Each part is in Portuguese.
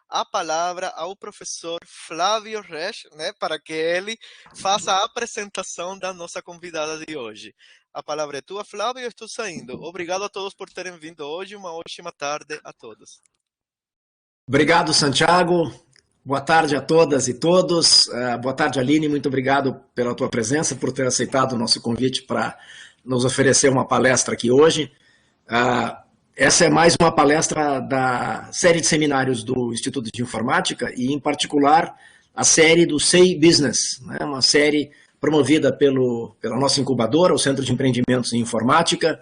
a palavra ao professor Flávio Resch, né, para que ele faça a apresentação da nossa convidada de hoje. A palavra é tua, Flávio, eu estou saindo. Obrigado a todos por terem vindo hoje, uma ótima tarde a todos. Obrigado, Santiago. Boa tarde a todas e todos. Boa tarde, Aline. Muito obrigado pela tua presença, por ter aceitado o nosso convite para nos oferecer uma palestra aqui hoje. Essa é mais uma palestra da série de seminários do Instituto de Informática e, em particular, a série do SEI Business, né? Uma série promovida pela nossa incubadora, o Centro de Empreendimentos em Informática.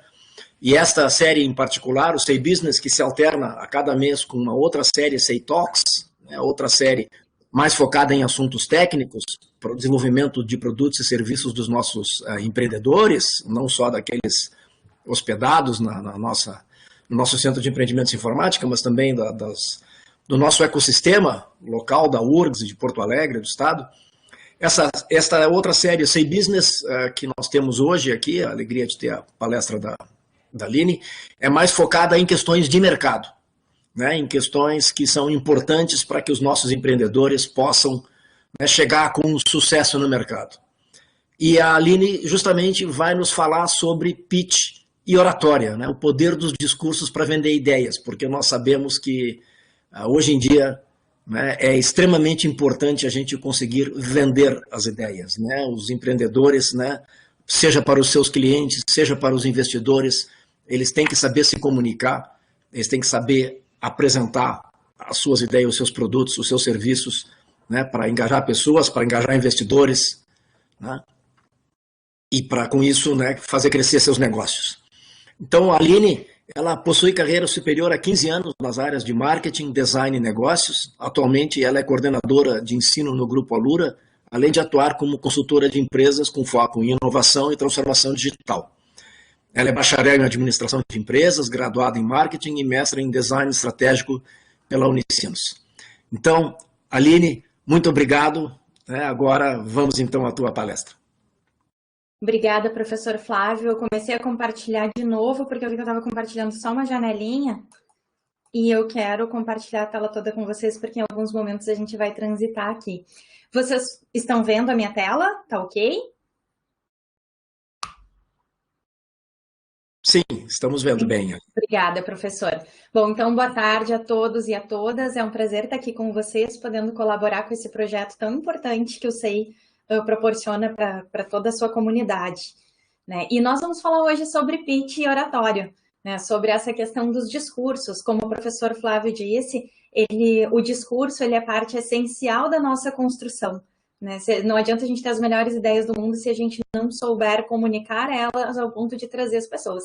E esta série em particular, o SEI Business, que se alterna a cada mês com uma outra série, SEI Talks, né? Outra série mais focada em assuntos técnicos, para o desenvolvimento de produtos e serviços dos nossos empreendedores, não só daqueles hospedados no nosso Centro de Empreendimentos em Informática, mas também do nosso ecossistema local, da URGS, de Porto Alegre, do Estado. Esta outra série, SEI Business, que nós temos hoje aqui, a alegria de ter a palestra da Aline, é mais focada em questões de mercado, né, em questões que são importantes para que os nossos empreendedores possam, né, chegar com sucesso no mercado. E a Aline justamente vai nos falar sobre pitch e oratória, né, o poder dos discursos para vender ideias, porque nós sabemos que hoje em dia, né, é extremamente importante a gente conseguir vender as ideias, né, os empreendedores, né, seja para os seus clientes, seja para os investidores, eles têm que saber se comunicar, eles têm que saber apresentar as suas ideias, os seus produtos, os seus serviços, né, para engajar pessoas, para engajar investidores, né, e para, com isso, né, fazer crescer seus negócios. Então, a Aline, ela possui carreira superior a 15 anos nas áreas de marketing, design e negócios. Atualmente, ela é coordenadora de ensino no Grupo Alura, além de atuar como consultora de empresas com foco em inovação e transformação digital. Ela é bacharel em administração de empresas, graduada em marketing e mestra em design estratégico pela Unicinos. Então, Aline, muito obrigado. Agora, vamos então à tua palestra. Obrigada, professor Flávio. Eu comecei a compartilhar de novo, porque eu vi que eu estava compartilhando só uma janelinha, e eu quero compartilhar a tela toda com vocês, porque em alguns momentos a gente vai transitar aqui. Vocês estão vendo a minha tela? Tá ok? Sim, estamos vendo bem. Obrigada, professor. Bom, então, boa tarde a todos e a todas. É um prazer estar aqui com vocês, podendo colaborar com esse projeto tão importante que o SEI proporciona para toda a sua comunidade, né? E nós vamos falar hoje sobre pitch e oratório, né? Sobre essa questão dos discursos. Como o professor Flávio disse, o discurso ele é parte essencial da nossa construção, né? Não adianta a gente ter as melhores ideias do mundo se a gente não souber comunicar elas ao ponto de trazer as pessoas.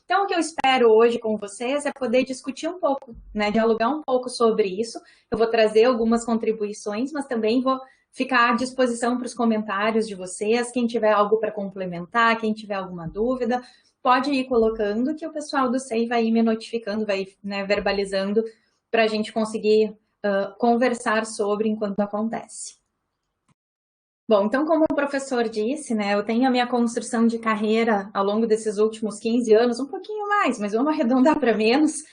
Então, o que eu espero hoje com vocês é poder discutir um pouco, né? Dialogar um pouco sobre isso. Eu vou trazer algumas contribuições, mas também vou ficar à disposição para os comentários de vocês. Quem tiver algo para complementar, quem tiver alguma dúvida, pode ir colocando que o pessoal do SEI vai ir me notificando, vai, né, verbalizando para a gente conseguir conversar sobre enquanto acontece. Bom, então, como o professor disse, né, eu tenho a minha construção de carreira ao longo desses últimos 15 anos, um pouquinho mais, mas vamos arredondar para menos,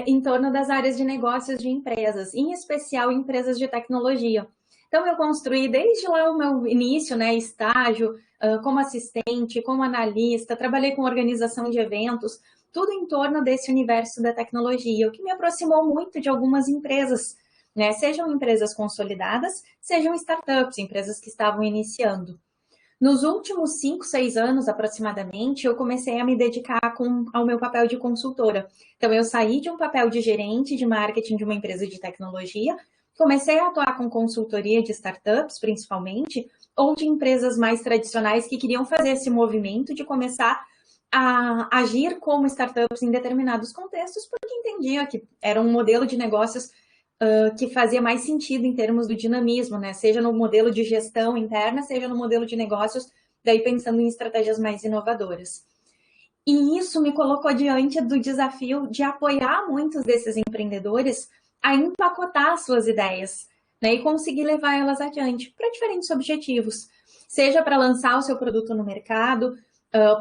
em torno das áreas de negócios de empresas, em especial empresas de tecnologia. Então, eu construí desde lá o meu início, né, estágio, como assistente, como analista, trabalhei com organização de eventos, tudo em torno desse universo da tecnologia, o que me aproximou muito de algumas empresas, né, sejam empresas consolidadas, sejam startups, empresas que estavam iniciando. Nos últimos 5, 6 anos, aproximadamente, eu comecei a me dedicar ao meu papel de consultora. Então, eu saí de um papel de gerente de marketing de uma empresa de tecnologia, comecei a atuar com consultoria de startups, principalmente, ou de empresas mais tradicionais que queriam fazer esse movimento de começar a agir como startups em determinados contextos, porque entendia que era um modelo de negócios que fazia mais sentido em termos do dinamismo, né? Seja no modelo de gestão interna, seja no modelo de negócios, daí pensando em estratégias mais inovadoras. E isso me colocou diante do desafio de apoiar muitos desses empreendedores a empacotar suas ideias, né? E conseguir levar elas adiante para diferentes objetivos. Seja para lançar o seu produto no mercado,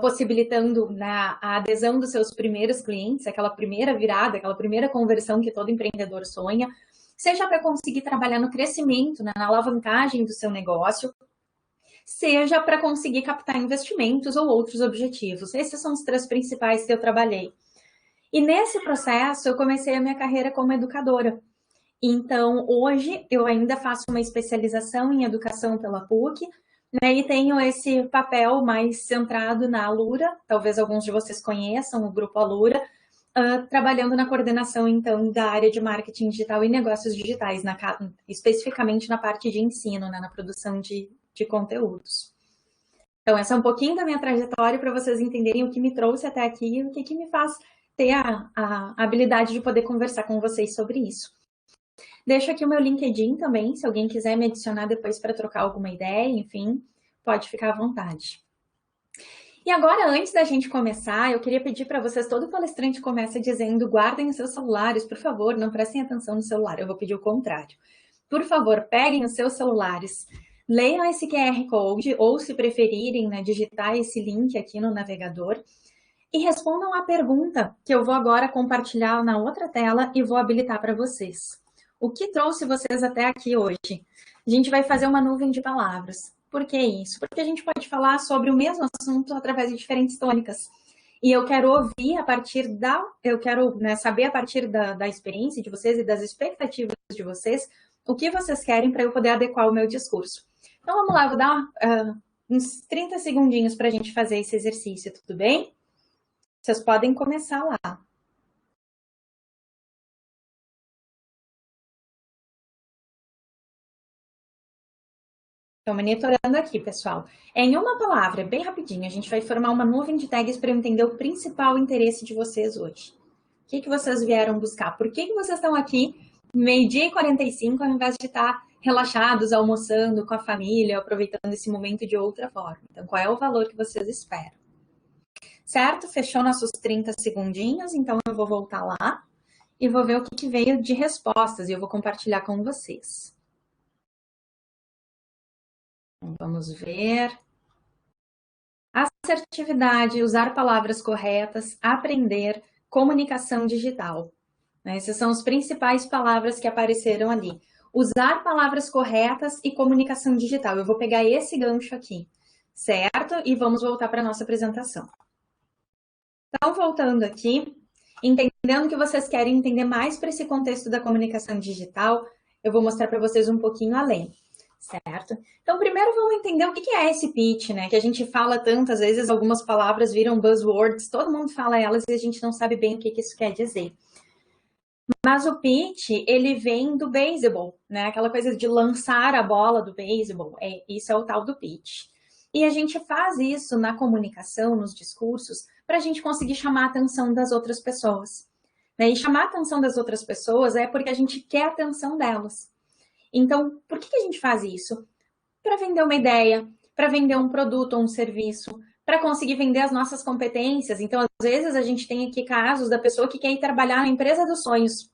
possibilitando, né, a adesão dos seus primeiros clientes, aquela primeira virada, aquela primeira conversão que todo empreendedor sonha, seja para conseguir trabalhar no crescimento, né, na alavancagem do seu negócio, seja para conseguir captar investimentos ou outros objetivos. Esses são os 3 principais que eu trabalhei. E nesse processo, eu comecei a minha carreira como educadora. Então, hoje, eu ainda faço uma especialização em educação pela PUC, né, e tenho esse papel mais centrado na Alura, talvez alguns de vocês conheçam o Grupo Alura, trabalhando na coordenação, então, da área de marketing digital e negócios digitais, especificamente na parte de ensino, né, na produção de conteúdos. Então, essa é um pouquinho da minha trajetória para vocês entenderem o que me trouxe até aqui e o que me faz ter a habilidade de poder conversar com vocês sobre isso. Deixo aqui o meu LinkedIn também, se alguém quiser me adicionar depois para trocar alguma ideia, enfim, pode ficar à vontade. E agora, antes da gente começar, eu queria pedir para vocês, todo palestrante começa dizendo, guardem os seus celulares, por favor, não prestem atenção no celular, eu vou pedir o contrário. Por favor, peguem os seus celulares, leiam esse QR Code, ou se preferirem, né, digitar esse link aqui no navegador, e respondam a pergunta que eu vou agora compartilhar na outra tela e vou habilitar para vocês. O que trouxe vocês até aqui hoje? A gente vai fazer uma nuvem de palavras. Por que isso? Porque a gente pode falar sobre o mesmo assunto através de diferentes tônicas. E eu quero ouvir a partir saber a partir da experiência de vocês e das expectativas de vocês, o que vocês querem para eu poder adequar o meu discurso. Então vamos lá, eu vou dar uns 30 segundinhos para a gente fazer esse exercício, tudo bem? Vocês podem começar lá. Estou monitorando aqui, pessoal. Em uma palavra, bem rapidinho, a gente vai formar uma nuvem de tags para eu entender o principal interesse de vocês hoje. O que vocês vieram buscar? Por que vocês estão aqui, 12h45, ao invés de estar relaxados, almoçando com a família, aproveitando esse momento de outra forma? Então, qual é o valor que vocês esperam? Certo? Fechou nossos 30 segundinhos, então eu vou voltar lá e vou ver o que veio de respostas e eu vou compartilhar com vocês. Então, vamos ver. Assertividade, usar palavras corretas, aprender, comunicação digital. Essas são as principais palavras que apareceram ali. Usar palavras corretas e comunicação digital. Eu vou pegar esse gancho aqui, certo? E vamos voltar para a nossa apresentação. Então, voltando aqui, entendendo que vocês querem entender mais para esse contexto da comunicação digital, eu vou mostrar para vocês um pouquinho além, certo? Então, primeiro vamos entender o que é esse pitch, né? Que a gente fala tantas vezes, algumas palavras viram buzzwords, todo mundo fala elas e a gente não sabe bem o que isso quer dizer. Mas o pitch, ele vem do beisebol, né? Aquela coisa de lançar a bola do beisebol, isso é o tal do pitch. E a gente faz isso na comunicação, nos discursos, para a gente conseguir chamar a atenção das outras pessoas. Né? E chamar a atenção das outras pessoas é porque a gente quer a atenção delas. Então, por que a gente faz isso? Para vender uma ideia, para vender um produto ou um serviço, para conseguir vender as nossas competências. Então, às vezes, a gente tem aqui casos da pessoa que quer ir trabalhar na empresa dos sonhos.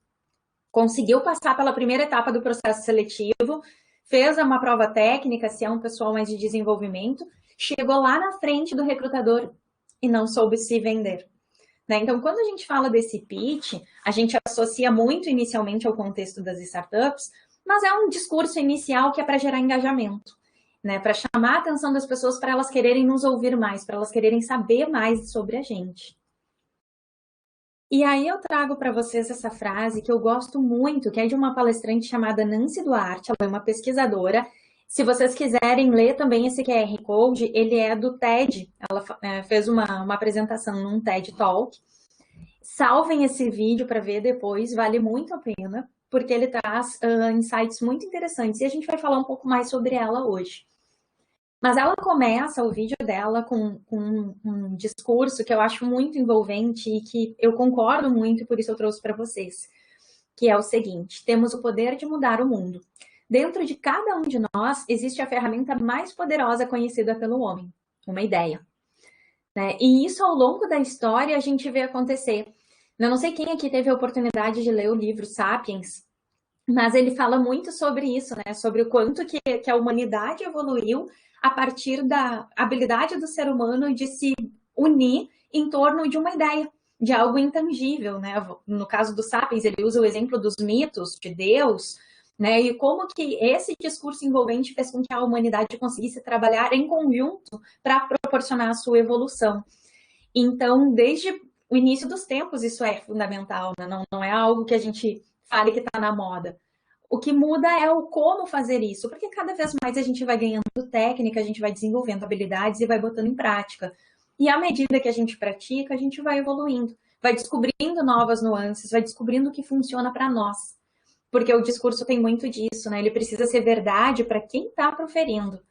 Conseguiu passar pela primeira etapa do processo seletivo, fez uma prova técnica, se é um pessoal mais de desenvolvimento, chegou lá na frente do recrutador e não soube se vender. Né? Então, quando a gente fala desse pitch, a gente associa muito inicialmente ao contexto das startups, mas é um discurso inicial que é para gerar engajamento, né? Para chamar a atenção das pessoas, para elas quererem nos ouvir mais, para elas quererem saber mais sobre a gente. E aí eu trago para vocês essa frase que eu gosto muito, que é de uma palestrante chamada Nancy Duarte, ela é uma pesquisadora. Se vocês quiserem ler também esse QR Code, ele é do TED, ela fez uma apresentação num TED Talk. Salvem esse vídeo para ver depois, vale muito a pena, porque ele traz insights muito interessantes e a gente vai falar um pouco mais sobre ela hoje. Mas ela começa o vídeo dela com um discurso que eu acho muito envolvente e que eu concordo muito, por isso eu trouxe para vocês, que é o seguinte: temos o poder de mudar o mundo. Dentro de cada um de nós existe a ferramenta mais poderosa conhecida pelo homem, uma ideia. Né? E isso ao longo da história a gente vê acontecer. Eu não sei quem aqui teve a oportunidade de ler o livro Sapiens, mas ele fala muito sobre isso, né? Sobre o quanto que a humanidade evoluiu a partir da habilidade do ser humano de se unir em torno de uma ideia, de algo intangível, né? No caso do Sapiens, ele usa o exemplo dos mitos, de Deus, né? E como que esse discurso envolvente fez com que a humanidade conseguisse trabalhar em conjunto para proporcionar a sua evolução. Então, desde o início dos tempos, isso é fundamental, né? Não é algo que a gente fale que está na moda. O que muda é o como fazer isso, porque cada vez mais a gente vai ganhando técnica, a gente vai desenvolvendo habilidades e vai botando em prática. E à medida que a gente pratica, a gente vai evoluindo, vai descobrindo novas nuances, vai descobrindo o que funciona para nós. Porque o discurso tem muito disso, né? Ele precisa ser verdade para quem está proferindo.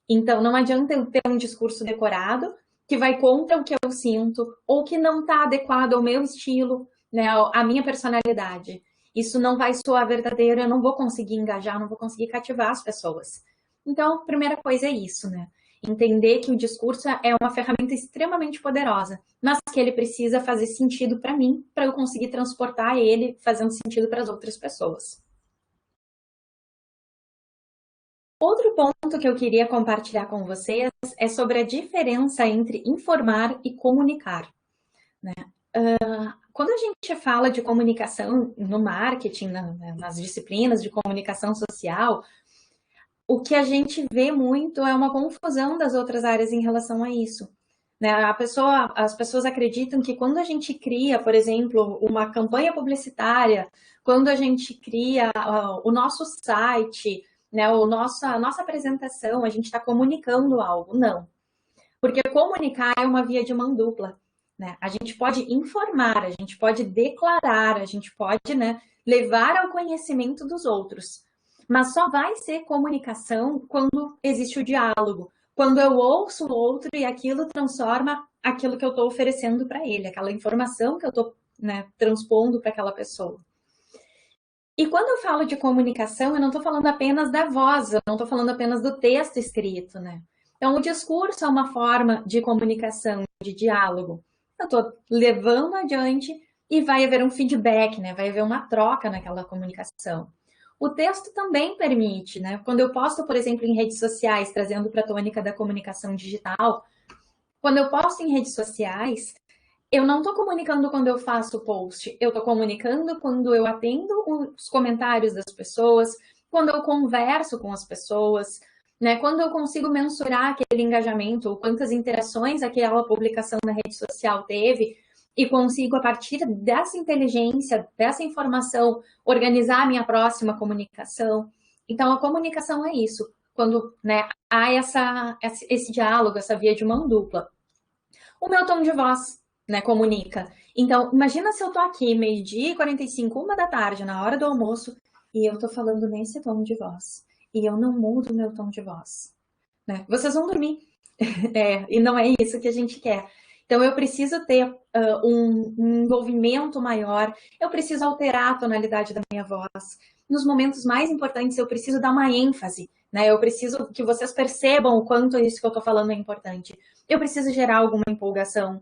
Então, não adianta eu ter um discurso decorado que vai contra o que eu sinto ou que não está adequado ao meu estilo, né, à minha personalidade. Isso não vai soar verdadeiro, eu não vou conseguir engajar, não vou conseguir cativar as pessoas. Então, a primeira coisa é isso, né? Entender que o discurso é uma ferramenta extremamente poderosa, mas que ele precisa fazer sentido para mim, para eu conseguir transportar ele fazendo sentido para as outras pessoas. Outro ponto que eu queria compartilhar com vocês é sobre a diferença entre informar e comunicar, né? Quando a gente fala de comunicação no marketing, nas disciplinas de comunicação social, o que a gente vê muito é uma confusão das outras áreas em relação a isso, né? As pessoas acreditam que quando a gente cria, por exemplo, uma campanha publicitária, quando a gente cria o nosso site, né, a nossa apresentação, a gente está comunicando algo. Não. Porque comunicar é uma via de mão dupla. Né? A gente pode informar, a gente pode declarar, a gente pode, né, levar ao conhecimento dos outros. Mas só vai ser comunicação quando existe o diálogo. Quando eu ouço o outro e aquilo transforma aquilo que eu estou oferecendo para ele, aquela informação que eu estou, né, transpondo para aquela pessoa. E quando eu falo de comunicação, eu não estou falando apenas da voz, eu não estou falando apenas do texto escrito, né? Então, o discurso é uma forma de comunicação, de diálogo. Eu estou levando adiante e vai haver um feedback, né? Vai haver uma troca naquela comunicação. O texto também permite, né? Quando eu posto, por exemplo, em redes sociais, trazendo para a tônica da comunicação digital, quando eu posto em redes sociais, eu não estou comunicando quando eu faço o post, eu estou comunicando quando eu atendo os comentários das pessoas, quando eu converso com as pessoas, né? Quando eu consigo mensurar aquele engajamento, quantas interações aquela publicação na rede social teve, e consigo, a partir dessa inteligência, dessa informação, organizar a minha próxima comunicação. Então, a comunicação é isso, quando, né, há esse diálogo, essa via de mão dupla. O meu tom de voz, né, comunica. Então, imagina se eu tô aqui, 12h45, 13h, na hora do almoço, e eu tô falando nesse tom de voz. E eu não mudo o meu tom de voz. Né? Vocês vão dormir. E não é isso que a gente quer. Então, eu preciso ter um envolvimento maior, eu preciso alterar a tonalidade da minha voz. Nos momentos mais importantes, eu preciso dar uma ênfase, né? Eu preciso que vocês percebam o quanto isso que eu tô falando é importante. Eu preciso gerar alguma empolgação.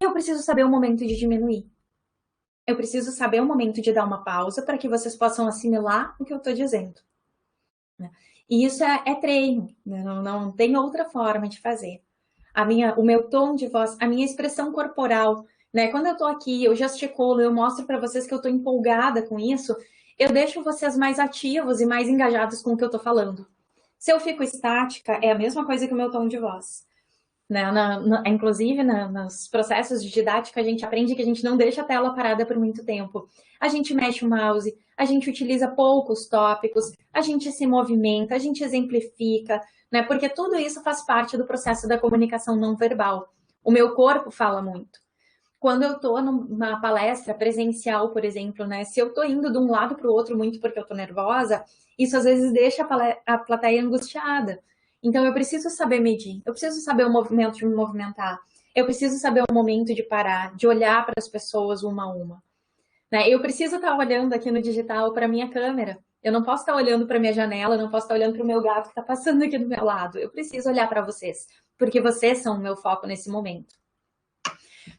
E eu preciso saber o momento de diminuir. Eu preciso saber o momento de dar uma pausa para que vocês possam assimilar o que eu estou dizendo. E isso é treino, né? Não tem outra forma de fazer. O meu tom de voz, a minha expressão corporal, né? Quando eu tô aqui, eu gesticulo, eu mostro para vocês que eu tô empolgada com isso, eu deixo vocês mais ativos e mais engajados com o que eu tô falando. Se eu fico estática, é a mesma coisa que o meu tom de voz. Né? Inclusive, nos processos de didática, a gente aprende que a gente não deixa a tela parada por muito tempo. A gente mexe o mouse, a gente utiliza poucos tópicos, a gente se movimenta, a gente exemplifica, né? Porque tudo isso faz parte do processo da comunicação não verbal. O meu corpo fala muito. Quando eu estou numa palestra presencial, por exemplo, né? Se eu estou indo de um lado para o outro muito porque eu estou nervosa, isso às vezes deixa a plateia angustiada. Então, eu preciso saber medir, eu preciso saber o movimento de me movimentar, eu preciso saber o momento de parar, de olhar para as pessoas uma a uma. Né? Eu preciso estar olhando aqui no digital para a minha câmera, eu não posso estar olhando para a minha janela, eu não posso estar olhando para o meu gato que está passando aqui do meu lado, eu preciso olhar para vocês, porque vocês são o meu foco nesse momento.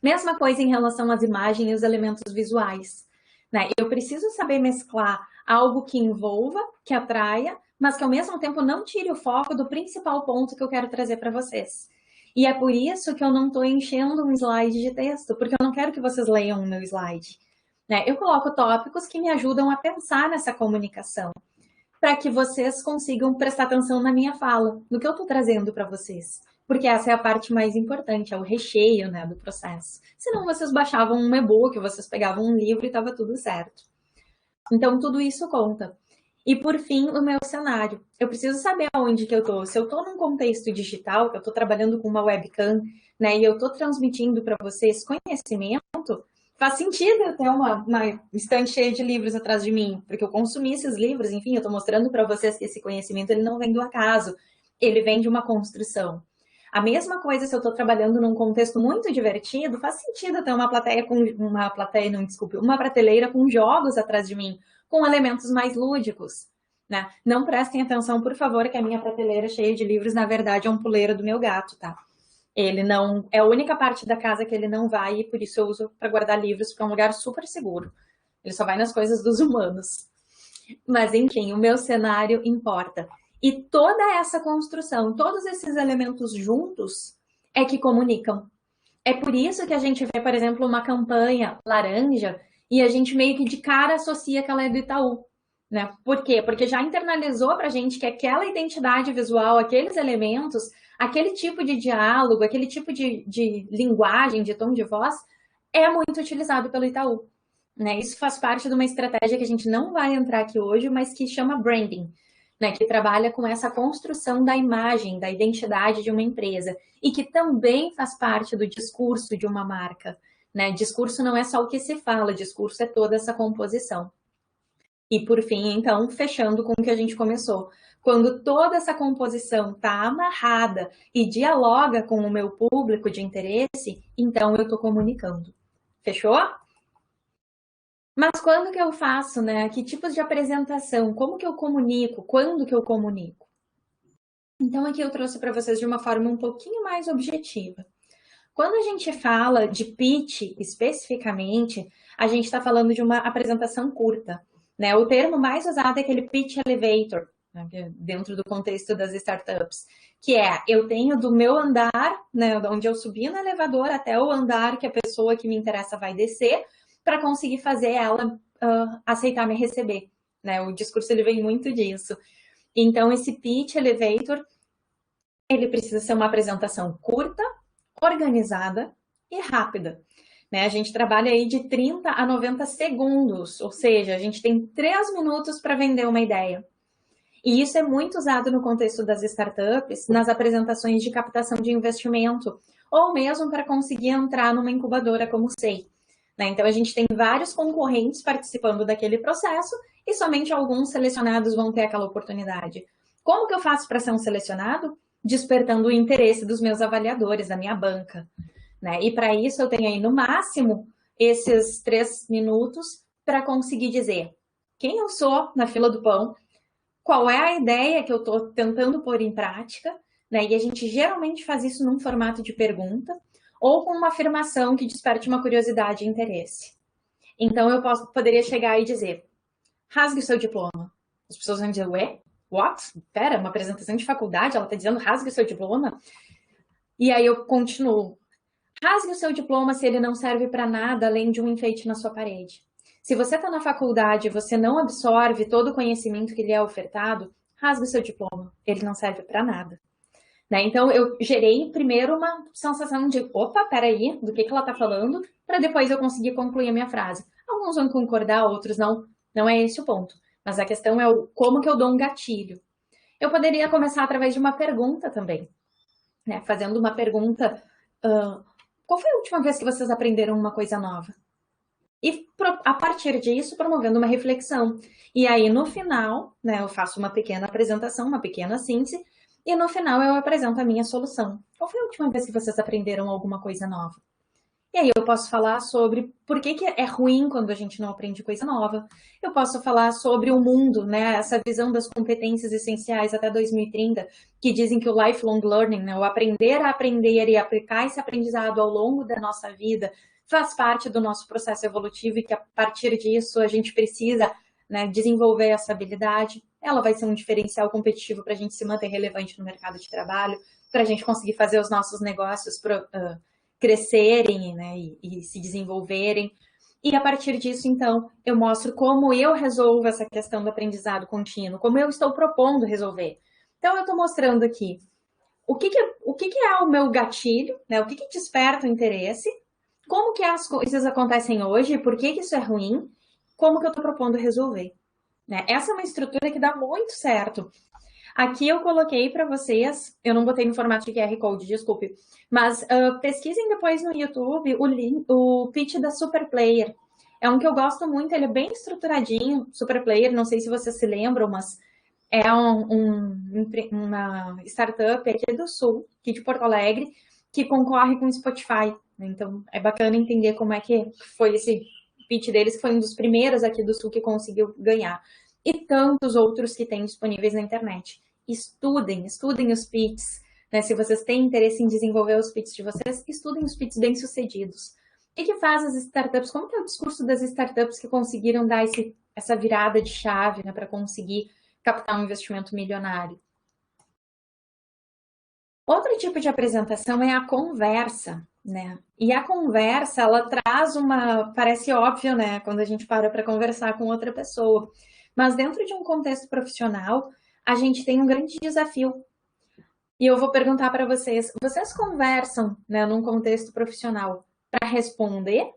Mesma coisa em relação às imagens e os elementos visuais. Né? Eu preciso saber mesclar algo que envolva, que atraia, mas que ao mesmo tempo não tire o foco do principal ponto que eu quero trazer para vocês. E é por isso que eu não estou enchendo um slide de texto, porque eu não quero que vocês leiam o meu slide. Né? Eu coloco tópicos que me ajudam a pensar nessa comunicação, para que vocês consigam prestar atenção na minha fala, no que eu estou trazendo para vocês. Porque essa é a parte mais importante, é o recheio, né, do processo. Senão vocês baixavam um e-book, vocês pegavam um livro e estava tudo certo. Então, tudo isso conta. E, por fim, o meu cenário. Eu preciso saber aonde que eu estou. Se eu estou num contexto digital, que eu estou trabalhando com uma webcam, né, e eu estou transmitindo para vocês conhecimento, faz sentido eu ter uma estante cheia de livros atrás de mim, porque eu consumi esses livros, enfim, eu estou mostrando para vocês que esse conhecimento ele não vem do acaso, ele vem de uma construção. A mesma coisa se eu estou trabalhando num contexto muito divertido, faz sentido eu ter uma prateleira com jogos atrás de mim, com elementos mais lúdicos, né? Não prestem atenção, por favor, que a minha prateleira cheia de livros, na verdade, é um puleiro do meu gato, tá? Ele não... É a única parte da casa que ele não vai e por isso eu uso para guardar livros, porque é um lugar super seguro. Ele só vai nas coisas dos humanos. Mas, enfim, o meu cenário importa. E toda essa construção, todos esses elementos juntos é que comunicam. É por isso que a gente vê, por exemplo, uma campanha laranja e a gente meio que de cara associa que ela é do Itaú. Né? Por quê? Porque já internalizou para a gente que aquela identidade visual, aqueles elementos, aquele tipo de diálogo, aquele tipo de linguagem, de tom de voz, é muito utilizado pelo Itaú. Né? Isso faz parte de uma estratégia que a gente não vai entrar aqui hoje, mas que chama branding, né? Que trabalha com essa construção da imagem, da identidade de uma empresa, e que também faz parte do discurso de uma marca. Né? Discurso não é só o que se fala, discurso é toda essa composição. E, por fim, então, fechando com o que a gente começou. Quando toda essa composição está amarrada e dialoga com o meu público de interesse, então eu estou comunicando. Fechou? Mas quando que eu faço, né? Que tipos de apresentação? Como que eu comunico? Quando que eu comunico? Então, aqui eu trouxe para vocês de uma forma um pouquinho mais objetiva. Quando a gente fala de pitch, especificamente, a gente está falando de uma apresentação curta. Né? O termo mais usado é aquele pitch elevator, né? Dentro do contexto das startups, que é, eu tenho do meu andar, né, onde eu subi no elevador, até o andar que a pessoa que me interessa vai descer, para conseguir fazer ela aceitar me receber. Né? O discurso ele vem muito disso. Então, esse pitch elevator, ele precisa ser uma apresentação curta, organizada e rápida. Né? A gente trabalha aí de 30 a 90 segundos, ou seja, a gente tem 3 minutos para vender uma ideia. E isso é muito usado no contexto das startups, nas apresentações de captação de investimento, ou mesmo para conseguir entrar numa incubadora como o SEI. Né? Então, a gente tem vários concorrentes participando daquele processo e somente alguns selecionados vão ter aquela oportunidade. Como que eu faço para ser um selecionado? Despertando o interesse dos meus avaliadores, da minha banca. Né? E para isso eu tenho aí no máximo esses 3 minutos para conseguir dizer quem eu sou na fila do pão, qual é a ideia que eu estou tentando pôr em prática, né? E a gente geralmente faz isso num formato de pergunta ou com uma afirmação que desperte uma curiosidade e interesse. Então eu poderia chegar e dizer, rasgue o seu diploma. As pessoas vão dizer, ué? What? Pera, uma apresentação de faculdade, ela está dizendo rasgue o seu diploma? E aí eu continuo. Rasgue o seu diploma se ele não serve para nada além de um enfeite na sua parede. Se você está na faculdade e você não absorve todo o conhecimento que lhe é ofertado, rasgue o seu diploma, ele não serve para nada. Né? Então, eu gerei primeiro uma sensação de, opa, peraí, do que ela está falando, para depois eu conseguir concluir a minha frase. Alguns vão concordar, outros não, não é esse o ponto. Mas a questão é como que eu dou um gatilho. Eu poderia começar através de uma pergunta também, né? Fazendo uma pergunta, qual foi a última vez que vocês aprenderam uma coisa nova? E a partir disso, promovendo uma reflexão. E aí, no final, né, eu faço uma pequena apresentação, uma pequena síntese, e no final eu apresento a minha solução. Qual foi a última vez que vocês aprenderam alguma coisa nova? E aí eu posso falar sobre por que é ruim quando a gente não aprende coisa nova. Eu posso falar sobre o mundo, né? Essa visão das competências essenciais até 2030, que dizem que o lifelong learning, né? O aprender a aprender e aplicar esse aprendizado ao longo da nossa vida, faz parte do nosso processo evolutivo e que a partir disso a gente precisa né, desenvolver essa habilidade, ela vai ser um diferencial competitivo para a gente se manter relevante no mercado de trabalho, para a gente conseguir fazer os nossos negócios crescerem, né, e se desenvolverem. E a partir disso, então, eu mostro como eu resolvo essa questão do aprendizado contínuo, como eu estou propondo resolver. Então, eu estou mostrando aqui o que é o meu gatilho, né, o que desperta o interesse, como que as coisas acontecem hoje, por que isso é ruim, como que eu estou propondo resolver. Né? Essa é uma estrutura que dá muito certo. Aqui eu coloquei para vocês, eu não botei no formato de QR Code, desculpe, mas pesquisem depois no YouTube o pitch da Super Player. É um que eu gosto muito, ele é bem estruturadinho, Super Player, não sei se vocês se lembram, mas é uma startup aqui do Sul, aqui de Porto Alegre, que concorre com o Spotify. Então, é bacana entender como é que foi esse pitch deles, que foi um dos primeiros aqui do Sul que conseguiu ganhar. E tantos outros que tem disponíveis na internet. Estudem os pitches. Né? Se vocês têm interesse em desenvolver os pitches de vocês, estudem os pitches bem-sucedidos. O que faz as startups? Como que é o discurso das startups que conseguiram dar essa virada de chave, né, para conseguir captar um investimento milionário? Outro tipo de apresentação é a conversa, né? E a conversa, ela traz parece óbvio, né, quando a gente para conversar com outra pessoa. Mas dentro de um contexto profissional, a gente tem um grande desafio. E eu vou perguntar para vocês conversam, né, num contexto profissional para responder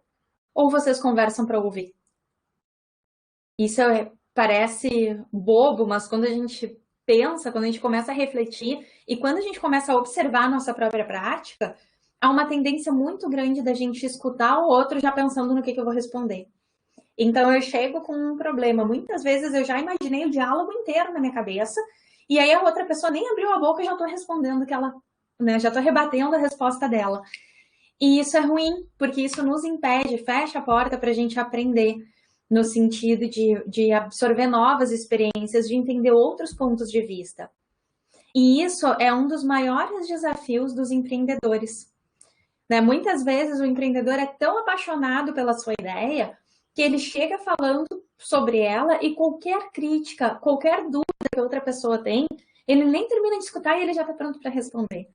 ou vocês conversam para ouvir? Isso parece bobo, mas quando a gente pensa, quando a gente começa a refletir e quando a gente começa a observar a nossa própria prática, há uma tendência muito grande da gente escutar o outro já pensando no que eu vou responder. Então, eu chego com um problema. Muitas vezes eu já imaginei o diálogo inteiro na minha cabeça e aí a outra pessoa nem abriu a boca e já estou respondendo né, já estou rebatendo a resposta dela. E isso é ruim, porque isso nos impede, fecha a porta para a gente aprender, no sentido de absorver novas experiências, de entender outros pontos de vista. E isso é um dos maiores desafios dos empreendedores. Né? Muitas vezes o empreendedor é tão apaixonado pela sua ideia que ele chega falando sobre ela e qualquer crítica, qualquer dúvida que outra pessoa tem, ele nem termina de escutar e ele já está pronto para responder.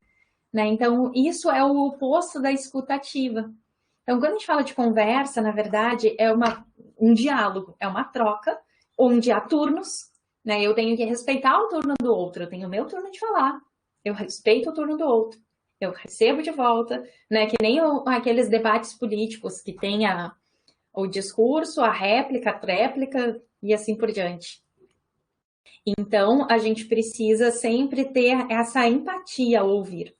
Né? Então, isso é o oposto da escuta ativa. Então, quando a gente fala de conversa, na verdade, é um diálogo, é uma troca, onde há turnos, né? Eu tenho que respeitar o turno do outro, eu tenho o meu turno de falar, eu respeito o turno do outro, eu recebo de volta, né? Que nem aqueles debates políticos que tem o discurso, a réplica, a tréplica e assim por diante. Então, a gente precisa sempre ter essa empatia ao ouvir,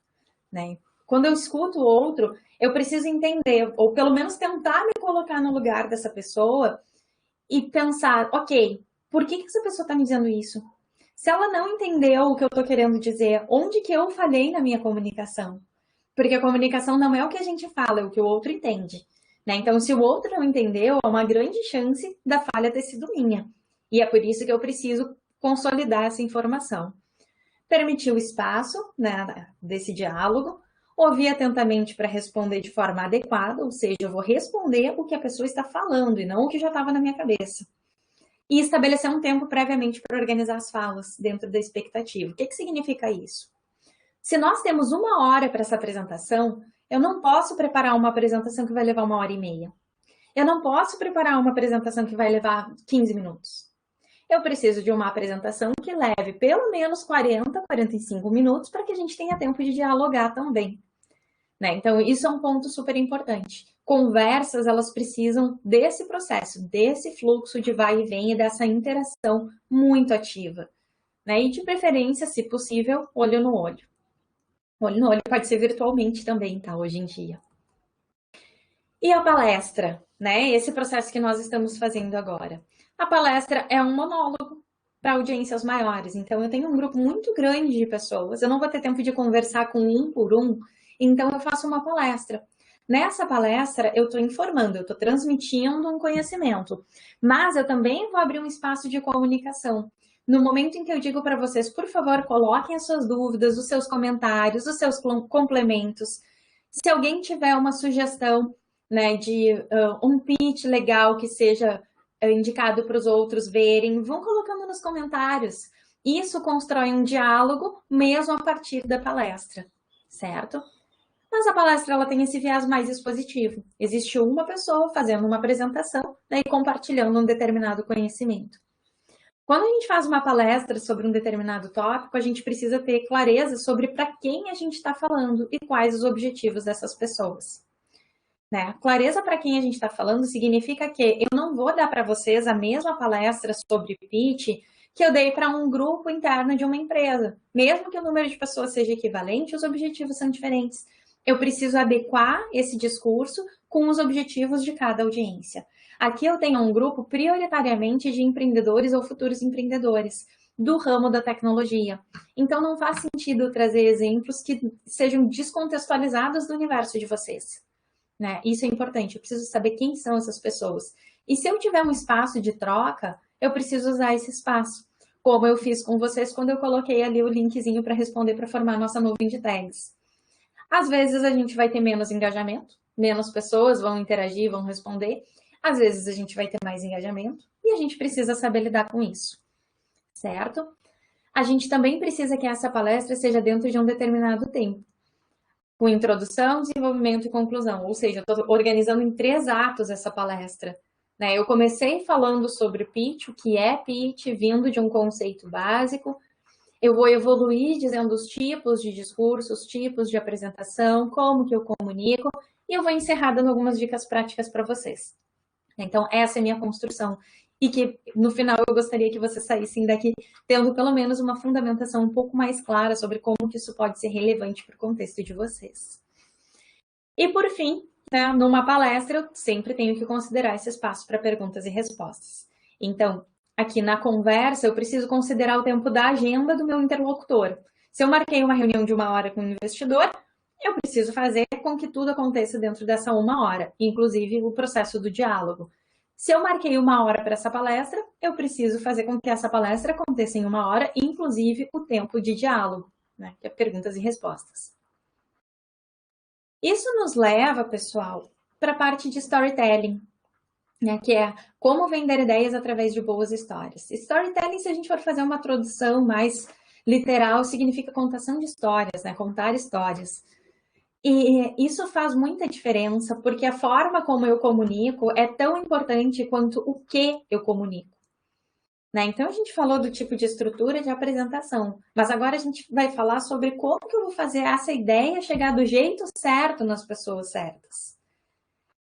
né? Quando eu escuto o outro, eu preciso entender, ou pelo menos tentar me colocar no lugar dessa pessoa e pensar, ok, por que essa pessoa está me dizendo isso? Se ela não entendeu o que eu estou querendo dizer, onde que eu falhei na minha comunicação? Porque a comunicação não é o que a gente fala, é o que o outro entende. Né? Então, se o outro não entendeu, há uma grande chance da falha ter sido minha. E é por isso que eu preciso consolidar essa informação. Permitir o espaço, né, desse diálogo, ouvir atentamente para responder de forma adequada, ou seja, eu vou responder o que a pessoa está falando e não o que já estava na minha cabeça. E estabelecer um tempo previamente para organizar as falas dentro da expectativa. O que significa isso? Se nós temos 1 hora para essa apresentação, eu não posso preparar uma apresentação que vai levar 1h30. Eu não posso preparar uma apresentação que vai levar 15 minutos. Eu preciso de uma apresentação que leve pelo menos 40, 45 minutos para que a gente tenha tempo de dialogar também. Né? Então, isso é um ponto super importante. Conversas, elas precisam desse processo, desse fluxo de vai e vem e dessa interação muito ativa. Né? E de preferência, se possível, olho no olho. Olho no olho pode ser virtualmente também, tá? Hoje em dia. E a palestra, né? Esse processo que nós estamos fazendo agora. A palestra é um monólogo para audiências maiores. Então, eu tenho um grupo muito grande de pessoas. Eu não vou ter tempo de conversar com um por um. Então, eu faço uma palestra. Nessa palestra, eu estou informando, eu estou transmitindo um conhecimento. Mas eu também vou abrir um espaço de comunicação. No momento em que eu digo para vocês, por favor, coloquem as suas dúvidas, os seus comentários, os seus complementos. Se alguém tiver uma sugestão, né, de um pitch legal que seja indicado para os outros verem, vão colocando nos comentários. Isso constrói um diálogo mesmo a partir da palestra, certo? Mas a palestra ela tem esse viés mais expositivo. Existe uma pessoa fazendo uma apresentação, né, e compartilhando um determinado conhecimento. Quando a gente faz uma palestra sobre um determinado tópico, a gente precisa ter clareza sobre para quem a gente está falando e quais os objetivos dessas pessoas. Né? Clareza para quem a gente está falando significa que eu não vou dar para vocês a mesma palestra sobre pitch que eu dei para um grupo interno de uma empresa. Mesmo que o número de pessoas seja equivalente, os objetivos são diferentes. Eu preciso adequar esse discurso com os objetivos de cada audiência. Aqui eu tenho um grupo prioritariamente de empreendedores ou futuros empreendedores do ramo da tecnologia. Então não faz sentido trazer exemplos que sejam descontextualizados do universo de vocês. Né? Isso é importante, eu preciso saber quem são essas pessoas. E se eu tiver um espaço de troca, eu preciso usar esse espaço. Como eu fiz com vocês quando eu coloquei ali o linkzinho para responder para formar a nossa nuvem de tags. Às vezes a gente vai ter menos engajamento, menos pessoas vão interagir, vão responder. Às vezes a gente vai ter mais engajamento e a gente precisa saber lidar com isso, certo? A gente também precisa que essa palestra seja dentro de um determinado tempo, com introdução, desenvolvimento e conclusão, ou seja, eu estou organizando em 3 atos essa palestra. Né? Eu comecei falando sobre pitch, o que é pitch, vindo de um conceito básico. Eu vou evoluir dizendo os tipos de discurso, os tipos de apresentação, como que eu comunico, e eu vou encerrar dando algumas dicas práticas para vocês. Então, essa é a minha construção. E que, no final, eu gostaria que vocês saíssem daqui tendo, pelo menos, uma fundamentação um pouco mais clara sobre como que isso pode ser relevante para o contexto de vocês. E, por fim, né, numa palestra, eu sempre tenho que considerar esse espaço para perguntas e respostas. Então, aqui na conversa, eu preciso considerar o tempo da agenda do meu interlocutor. Se eu marquei uma reunião de 1 hora com o investidor, eu preciso fazer com que tudo aconteça dentro dessa 1 hora, inclusive o processo do diálogo. Se eu marquei 1 hora para essa palestra, eu preciso fazer com que essa palestra aconteça em 1 hora, inclusive o tempo de diálogo, né, que é perguntas e respostas. Isso nos leva, pessoal, para a parte de storytelling, né, que é como vender ideias através de boas histórias. Storytelling, se a gente for fazer uma tradução mais literal, significa contação de histórias, né, contar histórias. E isso faz muita diferença, porque a forma como eu comunico é tão importante quanto o que eu comunico. Né? Então, a gente falou do tipo de estrutura de apresentação, mas agora a gente vai falar sobre como que eu vou fazer essa ideia chegar do jeito certo nas pessoas certas.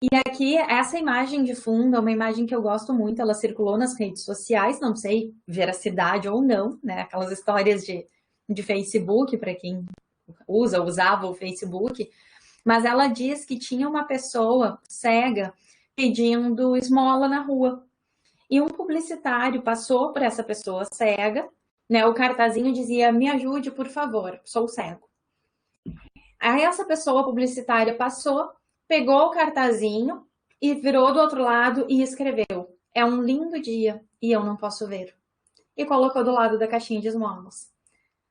E aqui, essa imagem de fundo é uma imagem que eu gosto muito, ela circulou nas redes sociais, não sei veracidade ou não, né? Aquelas histórias de Facebook, para quem usava o Facebook, mas ela diz que tinha uma pessoa cega pedindo esmola na rua. E um publicitário passou por essa pessoa cega, né? O cartazinho dizia, me ajude, por favor, sou cego. Aí essa pessoa publicitária passou, pegou o cartazinho e virou do outro lado e escreveu, é um lindo dia e eu não posso ver. E colocou do lado da caixinha de esmolas.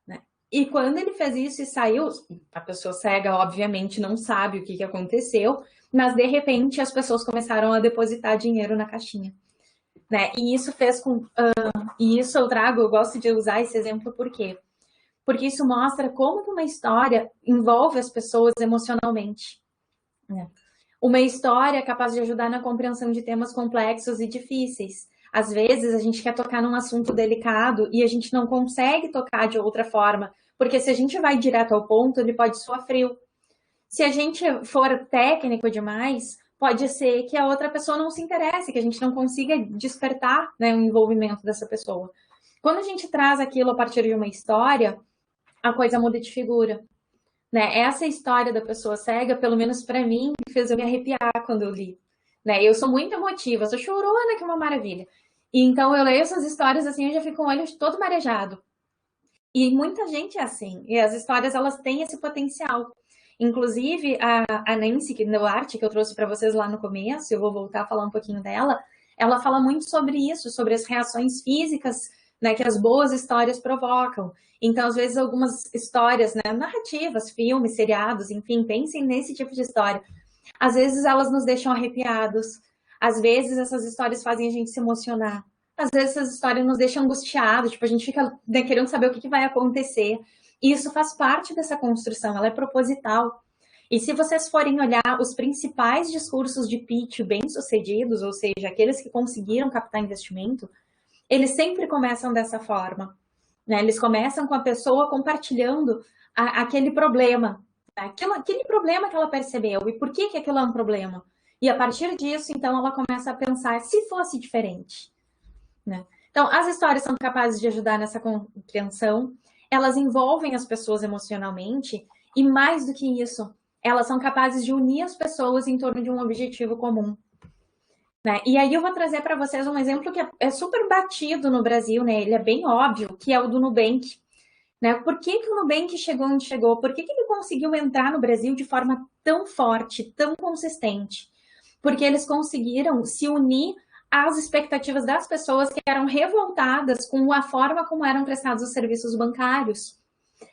Né? E quando ele fez isso e saiu, a pessoa cega obviamente não sabe o que aconteceu, mas de repente as pessoas começaram a depositar dinheiro na caixinha. Né? E isso fez com... e isso eu gosto de usar esse exemplo por quê? Porque isso mostra como que uma história envolve as pessoas emocionalmente. Né? Uma história é capaz de ajudar na compreensão de temas complexos e difíceis. Às vezes a gente quer tocar num assunto delicado e a gente não consegue tocar de outra forma, porque se a gente vai direto ao ponto, ele pode soar frio. Se a gente for técnico demais, pode ser que a outra pessoa não se interesse, que a gente não consiga despertar, né, o envolvimento dessa pessoa. Quando a gente traz aquilo a partir de uma história, a coisa muda de figura. Né? Essa história da pessoa cega, pelo menos para mim, fez eu me arrepiar quando eu li. Né? Eu sou muito emotiva, sou chorona, que é uma maravilha. E então eu leio essas histórias assim, eu já fico com o olho todo marejado. E muita gente é assim, e as histórias elas têm esse potencial. Inclusive, a Nancy Duarte, que eu trouxe para vocês lá no começo, eu vou voltar a falar um pouquinho dela, ela fala muito sobre isso, sobre as reações físicas, né, que as boas histórias provocam. Então, às vezes, algumas histórias, né, narrativas, filmes, seriados, enfim, pensem nesse tipo de história. Às vezes, elas nos deixam arrepiados. Às vezes essas histórias fazem a gente se emocionar. Às vezes essas histórias nos deixam angustiados, tipo, a gente fica, né, querendo saber o que vai acontecer. E isso faz parte dessa construção, ela é proposital. E se vocês forem olhar os principais discursos de pitch bem-sucedidos, ou seja, aqueles que conseguiram captar investimento, eles sempre começam dessa forma, né? Eles começam com a pessoa compartilhando aquele problema, né? Aquele problema que ela percebeu, e por que aquilo é um problema. E a partir disso, então, ela começa a pensar, se fosse diferente, né? Então, as histórias são capazes de ajudar nessa compreensão, elas envolvem as pessoas emocionalmente, e mais do que isso, elas são capazes de unir as pessoas em torno de um objetivo comum, né? E aí eu vou trazer para vocês um exemplo que é super batido no Brasil, né? Ele é bem óbvio, que é o do Nubank, né? Por que o Nubank chegou onde chegou? Por que ele conseguiu entrar no Brasil de forma tão forte, tão consistente? Porque eles conseguiram se unir às expectativas das pessoas que eram revoltadas com a forma como eram prestados os serviços bancários.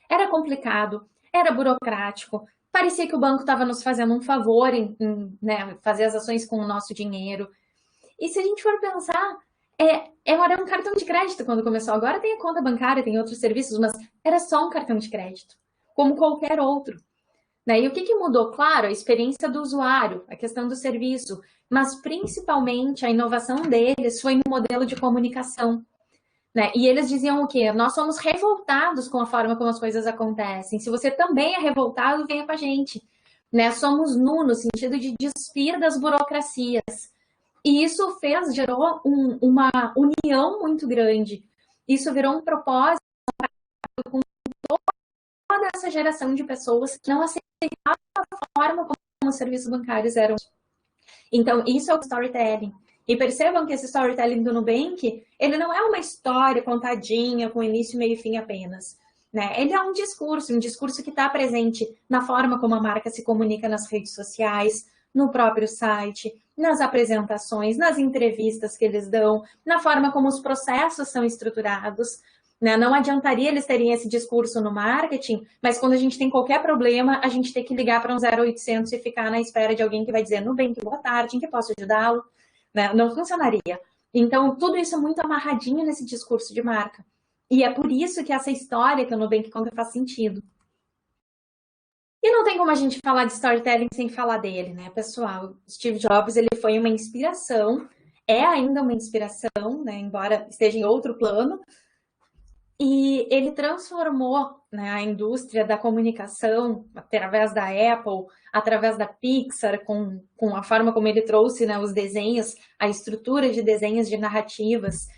Era complicado, era burocrático, parecia que o banco estava nos fazendo um favor em né, fazer as ações com o nosso dinheiro. E se a gente for pensar, era um cartão de crédito quando começou. Agora tem a conta bancária, tem outros serviços, mas era só um cartão de crédito, como qualquer outro, né? E o que mudou? Claro, a experiência do usuário, a questão do serviço, mas principalmente a inovação deles foi no modelo de comunicação, né? E eles diziam o quê? Nós somos revoltados com a forma como as coisas acontecem. Se você também é revoltado, venha com a gente, né? Somos nu no sentido de despir das burocracias. E isso gerou uma união muito grande. Isso virou um propósito com toda essa geração de pessoas que não aceitavam a forma como os serviços bancários eram. Então, isso é o storytelling. E percebam que esse storytelling do Nubank, ele não é uma história contadinha com início, meio e fim apenas, né? Ele é um discurso que está presente na forma como a marca se comunica nas redes sociais, no próprio site, nas apresentações, nas entrevistas que eles dão, na forma como os processos são estruturados, né? Não adiantaria eles terem esse discurso no marketing, mas quando a gente tem qualquer problema, a gente tem que ligar para um 0800 e ficar na espera de alguém que vai dizer, Nubank, boa tarde, em que posso ajudá-lo? Né? Não funcionaria. Então, tudo isso é muito amarradinho nesse discurso de marca. E é por isso que essa história que o Nubank conta faz sentido. E não tem como a gente falar de storytelling sem falar dele, né, pessoal? Steve Jobs, ele foi uma inspiração, é ainda uma inspiração, né, embora esteja em outro plano, e ele transformou, né, a indústria da comunicação através da Apple, através da Pixar, com a forma como ele trouxe, né, os desenhos, a estrutura de desenhos, de narrativas,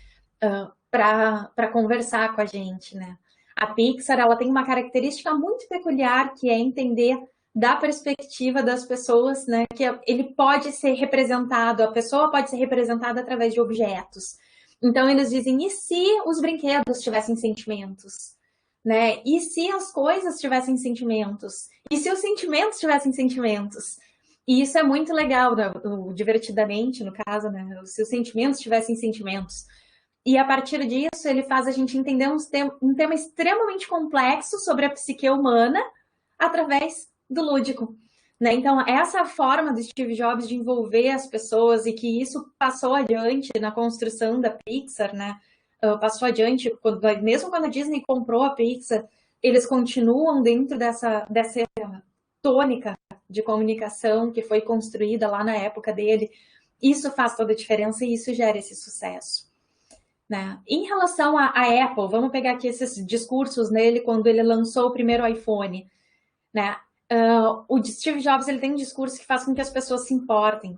para conversar com a gente, né? A Pixar, ela tem uma característica muito peculiar, que é entender da perspectiva das pessoas, né? Que ele pode ser representado, a pessoa pode ser representada através de objetos. Então, eles dizem, e se os brinquedos tivessem sentimentos? Né? E se as coisas tivessem sentimentos? E se os sentimentos tivessem sentimentos? E isso é muito legal, né? Divertidamente, no caso, né? Se os sentimentos tivessem sentimentos. E a partir disso, ele faz a gente entender um tema extremamente complexo sobre a psique humana através do lúdico, né? Então, essa forma do Steve Jobs de envolver as pessoas e que isso passou adiante na construção da Pixar, né? Passou adiante, mesmo quando a Disney comprou a Pixar, eles continuam dentro dessa tônica de comunicação que foi construída lá na época dele. Isso faz toda a diferença e isso gera esse sucesso. Né? Em relação à Apple, vamos pegar aqui esses discursos nele quando ele lançou o primeiro iPhone. Né? O Steve Jobs, ele tem um discurso que faz com que as pessoas se importem.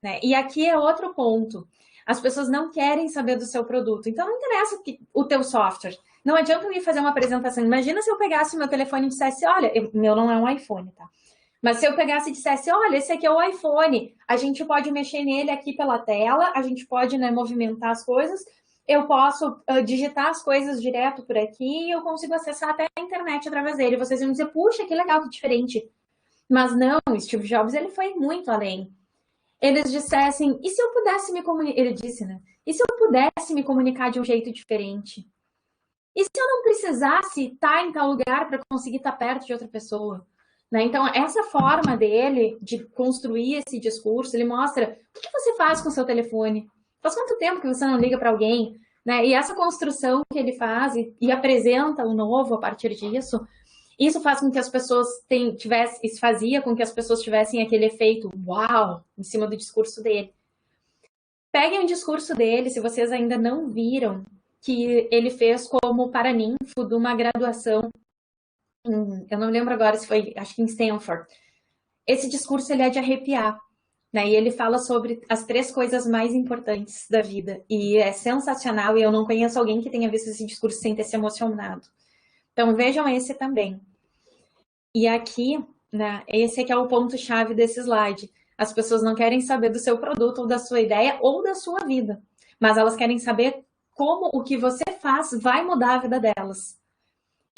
Né? E aqui é outro ponto. As pessoas não querem saber do seu produto. Então, não interessa o teu software. Não adianta eu ir fazer uma apresentação. Imagina se eu pegasse o meu telefone e dissesse, olha, meu não é um iPhone, tá? Mas se eu pegasse e dissesse, olha, esse aqui é o iPhone, a gente pode mexer nele aqui pela tela, a gente pode, né, movimentar as coisas, eu posso digitar as coisas direto por aqui e eu consigo acessar até a internet através dele. Vocês vão dizer, puxa, que legal, que diferente. Mas não, o Steve Jobs, ele foi muito além. Eles dissessem, e se eu pudesse me comunicar, ele disse, né? E se eu pudesse me comunicar de um jeito diferente? E se eu não precisasse estar em tal lugar para conseguir estar perto de outra pessoa? né? Então, essa forma dele de construir esse discurso, ele mostra o que você faz com o seu telefone. Faz quanto tempo que você não liga para alguém? Né? E essa construção que ele faz e apresenta o novo a partir disso, isso faz com que as pessoas isso fazia com que as pessoas tivessem aquele efeito uau em cima do discurso dele. Peguem o discurso dele, se vocês ainda não viram, que ele fez como paraninfo de uma graduação, eu não lembro agora se foi, acho que em Stanford. Esse discurso ele é de arrepiar, né? E ele fala sobre as 3 coisas mais importantes da vida. E é sensacional, e eu não conheço alguém que tenha visto esse discurso sem ter se emocionado. Então vejam esse também. E aqui, né, esse aqui é o ponto-chave desse slide. As pessoas não querem saber do seu produto, ou da sua ideia, ou da sua vida. Mas elas querem saber como o que você faz vai mudar a vida delas.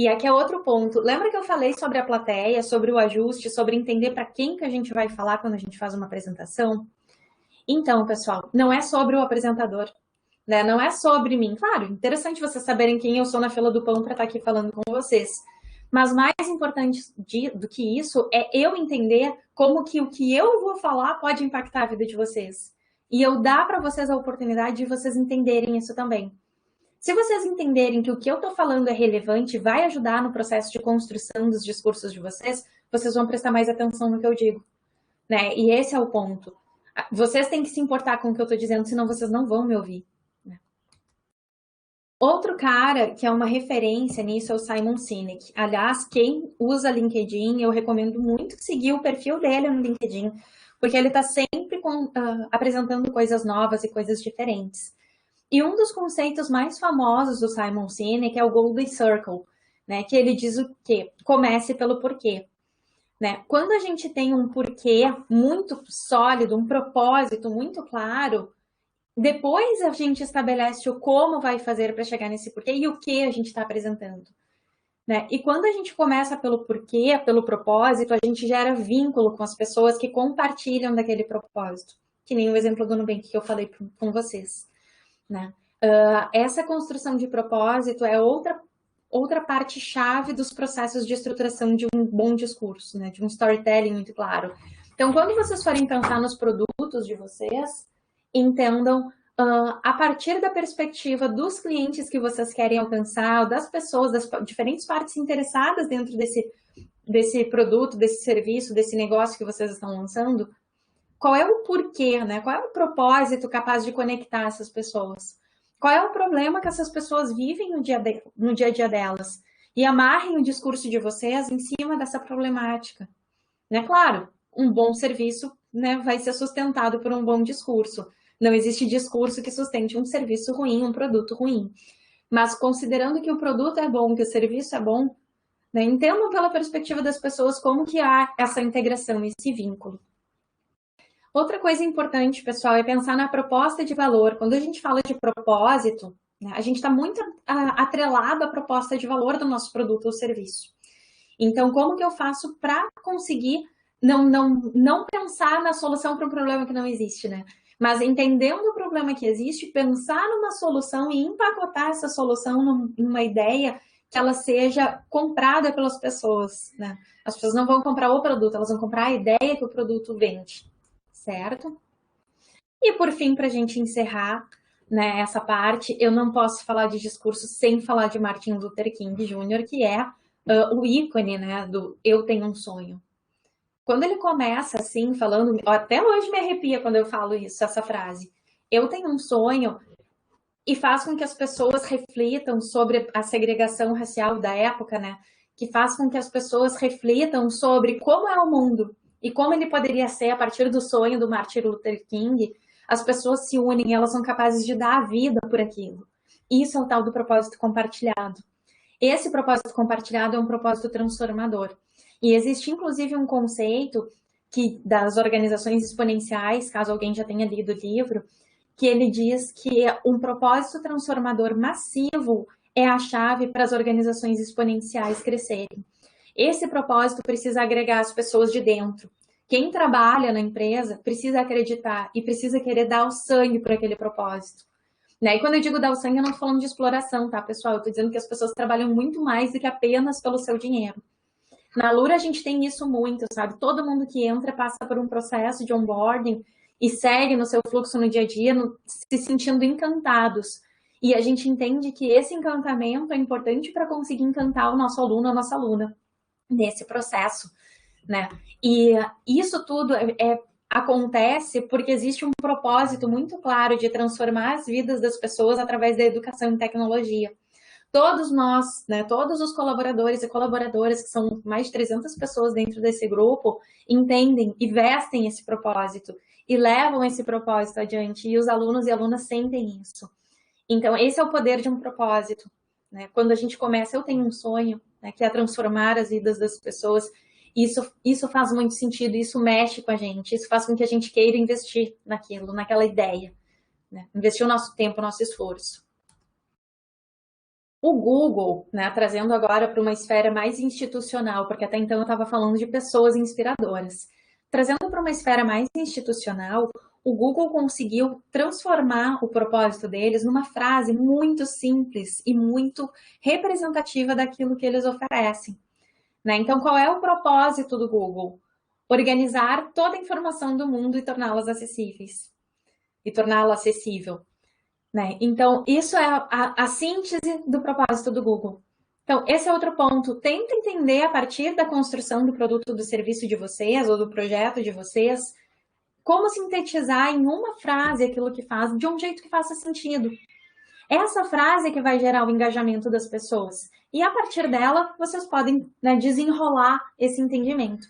E aqui é outro ponto. Lembra que eu falei sobre a plateia, sobre o ajuste, sobre entender para quem que a gente vai falar quando a gente faz uma apresentação? Então, pessoal, não é sobre o apresentador, né? Não é sobre mim. Claro, interessante vocês saberem quem eu sou na fila do pão para estar aqui falando com vocês. Mas mais importante do que isso é eu entender como que o que eu vou falar pode impactar a vida de vocês. E eu dar para vocês a oportunidade de vocês entenderem isso também. Se vocês entenderem que o que eu estou falando é relevante e vai ajudar no processo de construção dos discursos de vocês, vocês vão prestar mais atenção no que eu digo, né? E esse é o ponto. Vocês têm que se importar com o que eu estou dizendo, senão vocês não vão me ouvir, né? Outro cara que é uma referência nisso é o Simon Sinek. Aliás, quem usa LinkedIn, eu recomendo muito seguir o perfil dele no LinkedIn, porque ele está sempre apresentando coisas novas e coisas diferentes. E um dos conceitos mais famosos do Simon Sinek é o Golden Circle, né? Que ele diz o quê? Comece pelo porquê, né? Quando a gente tem um porquê muito sólido, um propósito muito claro, depois a gente estabelece o como vai fazer para chegar nesse porquê e o que a gente está apresentando, né? E quando a gente começa pelo porquê, pelo propósito, a gente gera vínculo com as pessoas que compartilham daquele propósito, que nem o exemplo do Nubank que eu falei com vocês, né? Essa construção de propósito é outra parte chave dos processos de estruturação de um bom discurso, né? De um storytelling muito claro. Então, quando vocês forem pensar nos produtos de vocês, entendam a partir da perspectiva dos clientes que vocês querem alcançar, das pessoas, das diferentes partes interessadas dentro desse produto, desse serviço, desse negócio que vocês estão lançando, qual é o porquê, né? Qual é o propósito capaz de conectar essas pessoas? Qual é o problema que essas pessoas vivem no dia a dia delas? E amarrem o discurso de vocês em cima dessa problemática, né? Claro, um bom serviço, né, vai ser sustentado por um bom discurso. Não existe discurso que sustente um serviço ruim, um produto ruim. Mas considerando que o produto é bom, que o serviço é bom, né, entendam pela perspectiva das pessoas como que há essa integração, esse vínculo. Outra coisa importante, pessoal, é pensar na proposta de valor. Quando a gente fala de propósito, né, a gente está muito atrelado à proposta de valor do nosso produto ou serviço. Então, como que eu faço para conseguir não pensar na solução para um problema que não existe, né? Mas entendendo o problema que existe, pensar numa solução e empacotar essa solução numa ideia que ela seja comprada pelas pessoas, né? As pessoas não vão comprar o produto, elas vão comprar a ideia que o produto vende. Certo? E por fim, para a gente encerrar, né, essa parte, eu não posso falar de discurso sem falar de Martin Luther King Jr., que é o ícone, né, do Eu Tenho um Sonho. Quando ele começa assim, falando, até hoje me arrepia quando eu falo isso, essa frase, eu tenho um sonho, e faz com que as pessoas reflitam sobre a segregação racial da época, né, que faz com que as pessoas reflitam sobre como é o mundo, e como ele poderia ser a partir do sonho do Martin Luther King. As pessoas se unem, elas são capazes de dar a vida por aquilo. Isso é o tal do propósito compartilhado. Esse propósito compartilhado é um propósito transformador. E existe, inclusive, um conceito das organizações exponenciais, caso alguém já tenha lido o livro, que ele diz que um propósito transformador massivo é a chave para as organizações exponenciais crescerem. Esse propósito precisa agregar as pessoas de dentro. Quem trabalha na empresa precisa acreditar e precisa querer dar o sangue por aquele propósito, né? E quando eu digo dar o sangue, eu não estou falando de exploração, tá, pessoal? Eu estou dizendo que as pessoas trabalham muito mais do que apenas pelo seu dinheiro, Na Alura a gente tem isso muito, sabe? Todo mundo que entra passa por um processo de onboarding e segue no seu fluxo no dia a dia, se sentindo encantados. E a gente entende que esse encantamento é importante para conseguir encantar o nosso aluno, a nossa aluna, nesse processo, né? E isso tudo acontece porque existe um propósito muito claro de transformar as vidas das pessoas através da educação e tecnologia. Todos nós, né, todos os colaboradores e colaboradoras, que são mais de 300 pessoas dentro desse grupo, entendem e vestem esse propósito e levam esse propósito adiante, e os alunos e alunas sentem isso. Então, esse é o poder de um propósito, né? Quando a gente começa, eu tenho um sonho, né, que é transformar as vidas das pessoas, isso faz muito sentido, isso mexe com a gente, isso faz com que a gente queira investir naquilo, naquela ideia, né? Investir o nosso tempo, o nosso esforço. O Google, né, trazendo agora para uma esfera mais institucional, porque até então eu estava falando de pessoas inspiradoras. Trazendo para uma esfera mais institucional, o Google conseguiu transformar o propósito deles numa frase muito simples e muito representativa daquilo que eles oferecem, né? Então, qual é o propósito do Google? Organizar toda a informação do mundo e torná-las acessíveis. E torná-la acessível. Né? Então, isso é a síntese do propósito do Google. Então, esse é outro ponto. Tenta entender a partir da construção do produto, do serviço de vocês ou do projeto de vocês, como sintetizar em uma frase aquilo que faz, de um jeito que faça sentido. Essa frase que vai gerar o engajamento das pessoas. E a partir dela, vocês podem, né, desenrolar esse entendimento.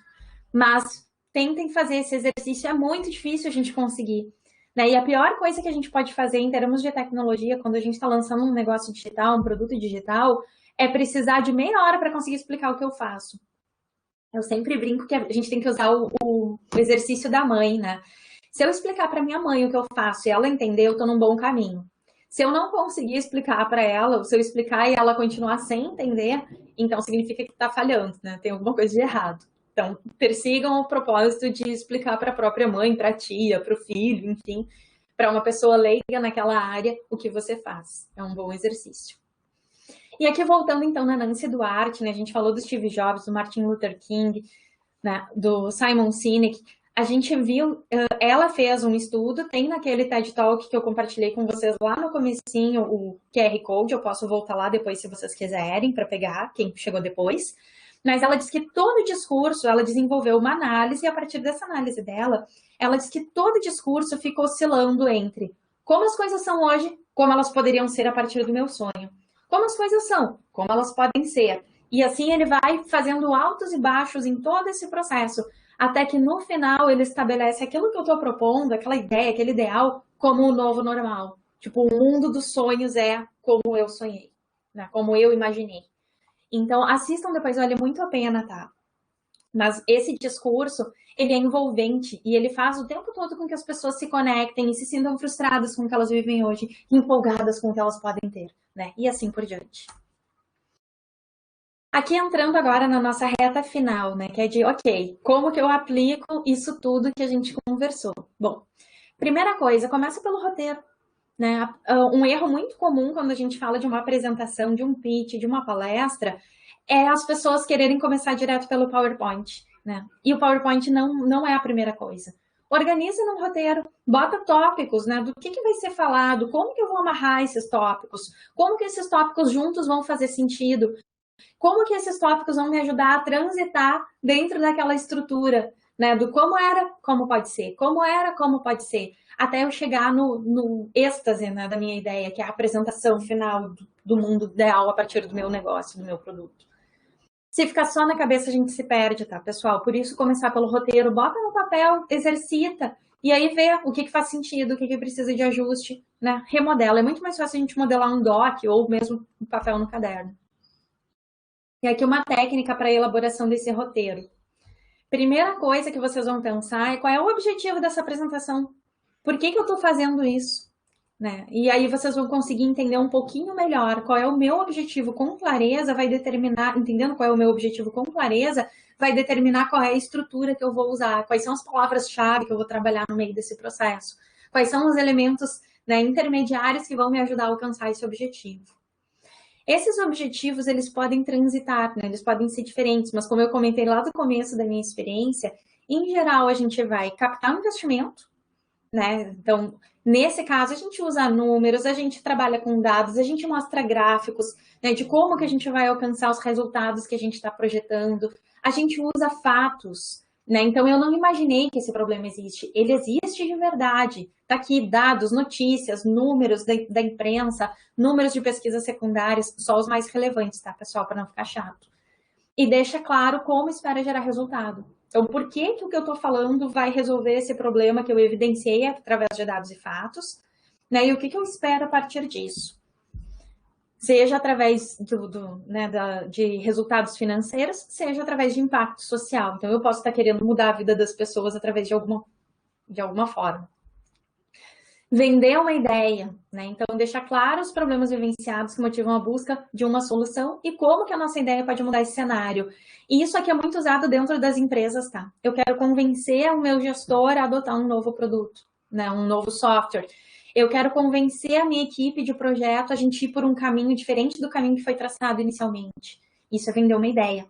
Mas tentem fazer esse exercício, é muito difícil a gente conseguir. E a pior coisa que a gente pode fazer em termos de tecnologia, quando a gente está lançando um negócio digital, um produto digital, é precisar de meia hora para conseguir explicar o que eu faço. Eu sempre brinco que a gente tem que usar o exercício da mãe, né? Se eu explicar para minha mãe o que eu faço e ela entender, eu estou num bom caminho. Se eu não conseguir explicar para ela, ou se eu explicar e ela continuar sem entender, então significa que está falhando, né? Tem alguma coisa de errado. Então, persigam o propósito de explicar para a própria mãe, para a tia, para o filho, enfim, para uma pessoa leiga naquela área o que você faz. É um bom exercício. E aqui, voltando então na Nancy Duarte, né, a gente falou do Steve Jobs, do Martin Luther King, né, do Simon Sinek. A gente viu, ela fez um estudo, tem naquele TED Talk que eu compartilhei com vocês lá no comecinho, o QR Code, eu posso voltar lá depois se vocês quiserem, para pegar, quem chegou depois. Mas ela diz que todo discurso, ela desenvolveu uma análise, e a partir dessa análise dela, ela diz que todo discurso fica oscilando entre como as coisas são hoje, como elas poderiam ser a partir do meu sonho. Como as coisas são, como elas podem ser. E assim ele vai fazendo altos e baixos em todo esse processo, até que no final ele estabelece aquilo que eu estou propondo, aquela ideia, aquele ideal, como o novo normal. Tipo, o mundo dos sonhos é como eu sonhei, né? Como eu imaginei. Então, assistam depois, vale muito a pena, tá? Mas esse discurso, ele é envolvente e ele faz o tempo todo com que as pessoas se conectem e se sintam frustradas com o que elas vivem hoje, empolgadas com o que elas podem ter, né? E assim por diante. Aqui entrando agora na nossa reta final, né? Que é de, ok, como que eu aplico isso tudo que a gente conversou? Bom, primeira coisa, começa pelo roteiro. Né? Um erro muito comum quando a gente fala de uma apresentação, de um pitch, de uma palestra, é as pessoas quererem começar direto pelo PowerPoint, né? E o PowerPoint não é a primeira coisa. Organiza num roteiro, bota tópicos, né? Do que vai ser falado, como que eu vou amarrar esses tópicos, como que esses tópicos juntos vão fazer sentido, como que esses tópicos vão me ajudar a transitar dentro daquela estrutura, né? Do como era, como pode ser, como era, como pode ser, até eu chegar no êxtase, né, da minha ideia, que é a apresentação final do mundo ideal a partir do meu negócio, do meu produto. Se ficar só na cabeça, a gente se perde, tá, pessoal? Por isso, começar pelo roteiro, bota no papel, exercita, e aí vê o que faz sentido, o que precisa de ajuste, né? Remodela. É muito mais fácil a gente modelar um doc ou mesmo um papel no caderno. E aqui uma técnica para a elaboração desse roteiro. Primeira coisa que vocês vão pensar é qual é o objetivo dessa apresentação. Por que eu estou fazendo isso? Né? E aí vocês vão conseguir entender um pouquinho melhor qual é o meu objetivo com clareza, vai determinar, entendendo qual é o meu objetivo com clareza, vai determinar qual é a estrutura que eu vou usar, quais são as palavras-chave que eu vou trabalhar no meio desse processo, quais são os elementos, né, intermediários que vão me ajudar a alcançar esse objetivo. Esses objetivos, eles podem transitar, né? Eles podem ser diferentes, mas como eu comentei lá do começo da minha experiência, em geral a gente vai captar um investimento, né? Então, nesse caso, a gente usa números, a gente trabalha com dados, a gente mostra gráficos, né, de como que a gente vai alcançar os resultados que a gente está projetando. A gente usa fatos, né? Então, eu não imaginei que esse problema existe. Ele existe de verdade. Está aqui dados, notícias, números da imprensa, números de pesquisas secundárias, só os mais relevantes, tá, pessoal? Para não ficar chato. E deixa claro como espera gerar resultado. Então, por que que o que eu estou falando vai resolver esse problema que eu evidenciei através de dados e fatos, né? E o que que eu espero a partir disso? Seja através de resultados financeiros, seja através de impacto social. Então, eu posso estar querendo mudar a vida das pessoas através de alguma forma. Vender uma ideia, né? Então, deixar claro os problemas vivenciados que motivam a busca de uma solução e como que a nossa ideia pode mudar esse cenário. E isso aqui é muito usado dentro das empresas, tá? Eu quero convencer o meu gestor a adotar um novo produto, né? Um novo software. Eu quero convencer a minha equipe de projeto a gente ir por um caminho diferente do caminho que foi traçado inicialmente. Isso é vender uma ideia,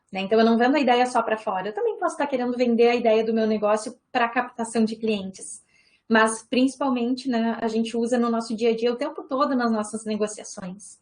né? Então, eu não vendo a ideia só para fora. Eu também posso estar querendo vender a ideia do meu negócio para captação de clientes. Mas, principalmente, né, a gente usa no nosso dia a dia o tempo todo nas nossas negociações.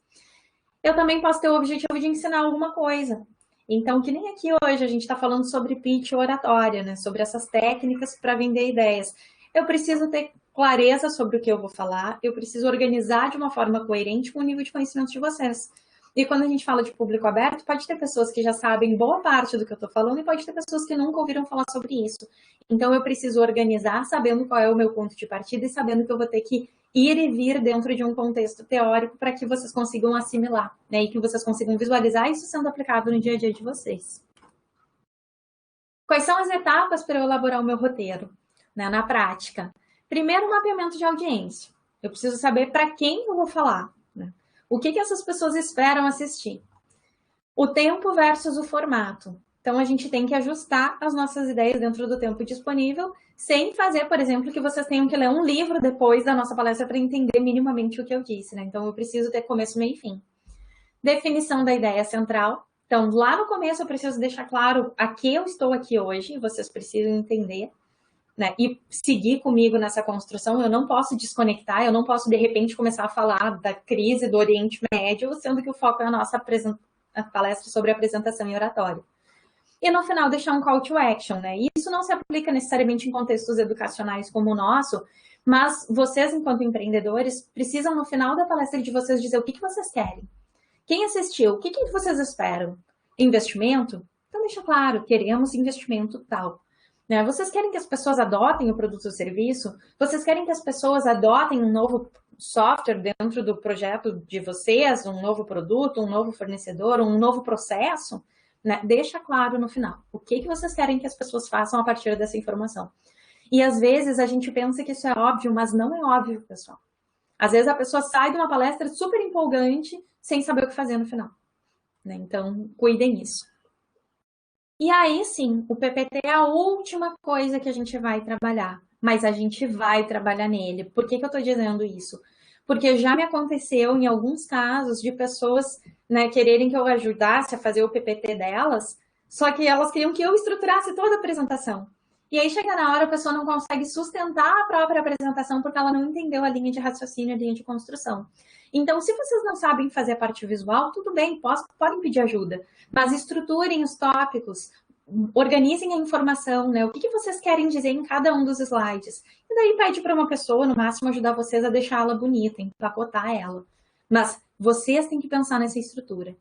Eu também posso ter o objetivo de ensinar alguma coisa. Então, que nem aqui hoje a gente está falando sobre pitch oratória, né, sobre essas técnicas para vender ideias. Eu preciso ter clareza sobre o que eu vou falar, eu preciso organizar de uma forma coerente com o nível de conhecimento de vocês. E quando a gente fala de público aberto, pode ter pessoas que já sabem boa parte do que eu estou falando e pode ter pessoas que nunca ouviram falar sobre isso. Então, eu preciso organizar sabendo qual é o meu ponto de partida e sabendo que eu vou ter que ir e vir dentro de um contexto teórico para que vocês consigam assimilar, né? E que vocês consigam visualizar isso sendo aplicado no dia a dia de vocês. Quais são as etapas para eu elaborar o meu roteiro, né, na prática? Primeiro, mapeamento de audiência. Eu preciso saber para quem eu vou falar, né? O que essas pessoas esperam assistir? O tempo versus o formato. Então, a gente tem que ajustar as nossas ideias dentro do tempo disponível, sem fazer, por exemplo, que vocês tenham que ler um livro depois da nossa palestra para entender minimamente o que eu disse, né? Então, eu preciso ter começo, meio e fim. Definição da ideia central. Então, lá no começo, eu preciso deixar claro a que eu estou aqui hoje, vocês precisam entender, né, e seguir comigo nessa construção. Eu não posso desconectar, eu não posso, de repente, começar a falar da crise do Oriente Médio, sendo que o foco é a nossa palestra sobre apresentação e oratório. E, no final, deixar um call to action, né? E isso não se aplica necessariamente em contextos educacionais como o nosso, mas vocês, enquanto empreendedores, precisam, no final da palestra de vocês, dizer o que vocês querem. Quem assistiu? O que vocês esperam? Investimento? Então, deixa claro, queremos investimento tal. Né? Vocês querem que as pessoas adotem o produto ou serviço? Vocês querem que as pessoas adotem um novo software dentro do projeto de vocês, um novo produto, um novo fornecedor, um novo processo? Né? Deixa claro no final o que vocês querem que as pessoas façam a partir dessa informação. E às vezes a gente pensa que isso é óbvio, mas não é óbvio, pessoal. Às vezes a pessoa sai de uma palestra super empolgante sem saber o que fazer no final. Né? Então, cuidem disso. E aí, sim, o PPT é a última coisa que a gente vai trabalhar, mas a gente vai trabalhar nele. Por que eu estou dizendo isso? Porque já me aconteceu em alguns casos de pessoas, né, quererem que eu ajudasse a fazer o PPT delas, só que elas queriam que eu estruturasse toda a apresentação. E aí chega na hora, a pessoa não consegue sustentar a própria apresentação porque ela não entendeu a linha de raciocínio, a linha de construção. Então, se vocês não sabem fazer a parte visual, tudo bem, podem pedir ajuda, mas estruturem os tópicos, organizem a informação, né? O que vocês querem dizer em cada um dos slides. E daí pede para uma pessoa, no máximo, ajudar vocês a deixá-la bonita, empacotar ela. Mas vocês têm que pensar nessa estrutura.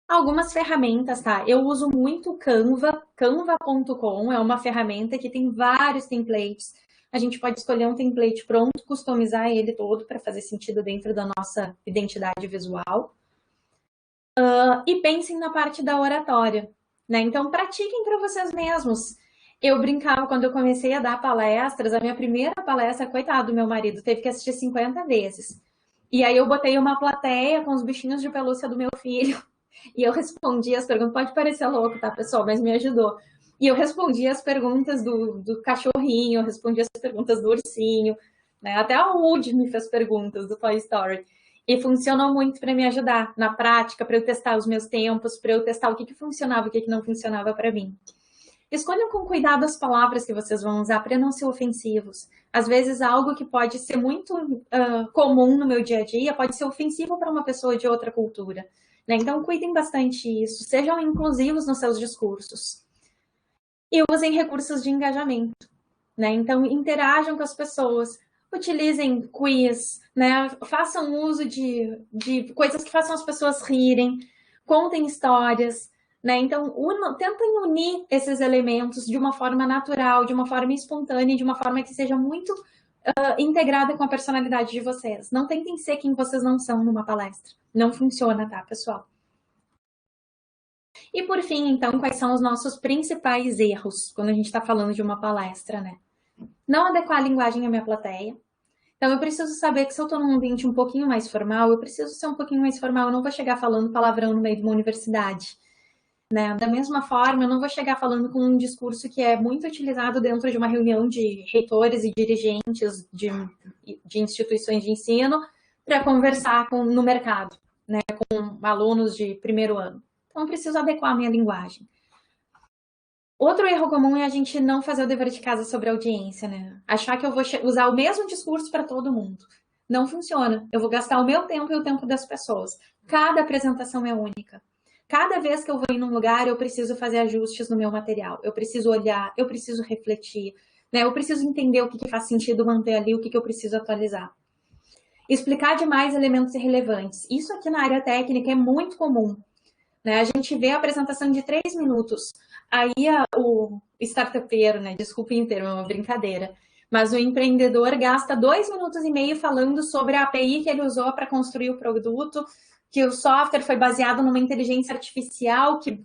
Algumas ferramentas, tá? Eu uso muito o Canva, canva.com, é uma ferramenta que tem vários templates. A gente pode escolher um template pronto, customizar ele todo para fazer sentido dentro da nossa identidade visual. E pensem na parte da oratória, né? Então, pratiquem para vocês mesmos. Eu brincava quando eu comecei a dar palestras, a minha primeira palestra, coitado do meu marido, teve que assistir 50 vezes. E aí eu botei uma plateia com os bichinhos de pelúcia do meu filho. E eu respondi as perguntas, pode parecer louco, tá, pessoal? Mas me ajudou. E eu respondi as perguntas do cachorrinho, eu respondi as perguntas do ursinho, né? Até a Woody me fez perguntas do Toy Story. E funcionou muito para me ajudar na prática, para eu testar os meus tempos, para eu testar o que funcionava e o que não funcionava para mim. Escolham com cuidado as palavras que vocês vão usar para não ser ofensivos. Às vezes, algo que pode ser muito comum no meu dia a dia pode ser ofensivo para uma pessoa de outra cultura, né? Então, cuidem bastante disso. Sejam inclusivos nos seus discursos. E usem recursos de engajamento, né? Então, interajam com as pessoas. Utilizem quiz, né? Façam uso de coisas que façam as pessoas rirem. Contem histórias. Né? Então, tentem unir esses elementos de uma forma natural, de uma forma espontânea, de uma forma que seja muito integrada com a personalidade de vocês. Não tentem ser quem vocês não são numa palestra. Não funciona, tá, pessoal? E por fim, então, quais são os nossos principais erros quando a gente está falando de uma palestra, né? Não adequar a linguagem à minha plateia. Então, eu preciso saber que se eu estou num ambiente um pouquinho mais formal, eu preciso ser um pouquinho mais formal. Eu não vou chegar falando palavrão no meio de uma universidade. Né? Da mesma forma, eu não vou chegar falando com um discurso que é muito utilizado dentro de uma reunião de reitores e dirigentes de instituições de ensino para conversar no mercado, né? Com alunos de primeiro ano. Então, eu preciso adequar a minha linguagem. Outro erro comum é a gente não fazer o dever de casa sobre a audiência, né? Achar que eu vou usar o mesmo discurso para todo mundo. Não funciona. Eu vou gastar o meu tempo e o tempo das pessoas. Cada apresentação é única. Cada vez que eu vou ir num lugar, eu preciso fazer ajustes no meu material. Eu preciso olhar, eu preciso refletir, né? Eu preciso entender o que faz sentido manter ali, o que eu preciso atualizar. Explicar demais elementos irrelevantes. Isso aqui na área técnica é muito comum. Né? A gente vê a apresentação de 3 minutos. Aí o startupeiro, né? Desculpem o termo, é uma brincadeira. Mas o empreendedor gasta 2 minutos e meio falando sobre a API que ele usou para construir o produto, que o software foi baseado numa inteligência artificial que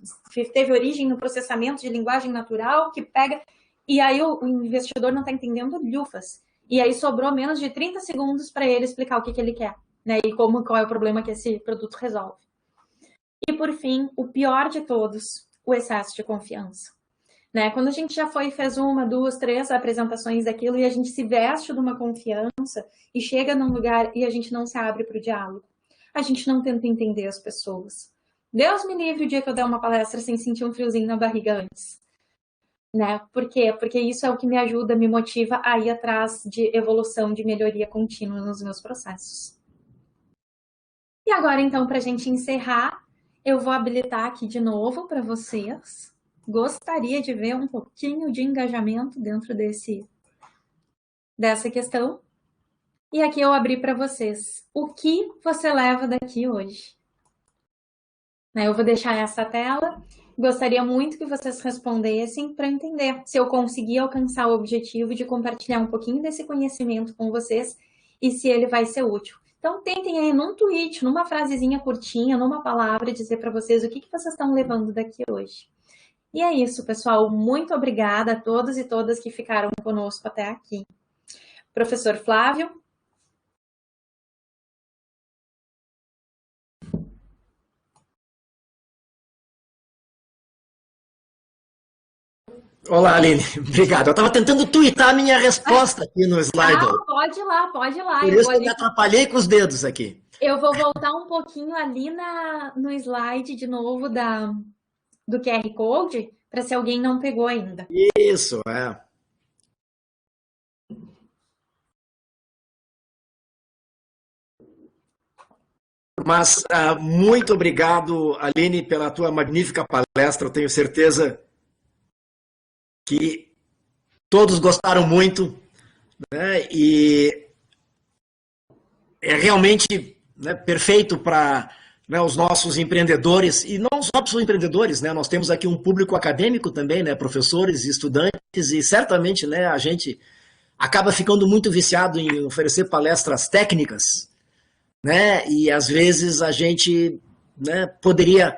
teve origem no processamento de linguagem natural, que pega... E aí o investidor não está entendendo lufas. E aí sobrou menos de 30 segundos para ele explicar o que ele quer, né? E qual é o problema que esse produto resolve. E, por fim, o pior de todos, o excesso de confiança. Né? Quando a gente já fez 1, 2, 3 apresentações daquilo e a gente se veste de uma confiança e chega num lugar e a gente não se abre para o diálogo. A gente não tenta entender as pessoas. Deus me livre o dia que eu der uma palestra sem sentir um friozinho na barriga antes. Né? Por quê? Porque isso é o que me ajuda, me motiva a ir atrás de evolução, de melhoria contínua nos meus processos. E agora, então, para a gente encerrar, eu vou habilitar aqui de novo para vocês. Gostaria de ver um pouquinho de engajamento dentro dessa questão. E aqui eu abri para vocês. O que você leva daqui hoje? Eu vou deixar essa tela. Gostaria muito que vocês respondessem para entender se eu consegui alcançar o objetivo de compartilhar um pouquinho desse conhecimento com vocês e se ele vai ser útil. Então, tentem aí num tweet, numa frasezinha curtinha, numa palavra, dizer para vocês o que vocês estão levando daqui hoje. E é isso, pessoal. Muito obrigada a todos e todas que ficaram conosco até aqui. Professor Flávio. Olá, Aline. Obrigado. Eu estava tentando twittar a minha resposta aqui no slide. Pode ir lá, pode ir lá. Por isso que eu me atrapalhei com os dedos aqui. Eu vou voltar um pouquinho ali no slide de novo do QR Code, para se alguém não pegou ainda. Isso, é. Mas muito obrigado, Aline, pela tua magnífica palestra. Eu tenho certeza que todos gostaram muito, né? E é realmente, né, perfeito para, né, os nossos empreendedores, e não só para os empreendedores, né? Nós temos aqui um público acadêmico também, né? Professores e estudantes, e certamente, né, a gente acaba ficando muito viciado em oferecer palestras técnicas, né? E às vezes a gente, né, poderia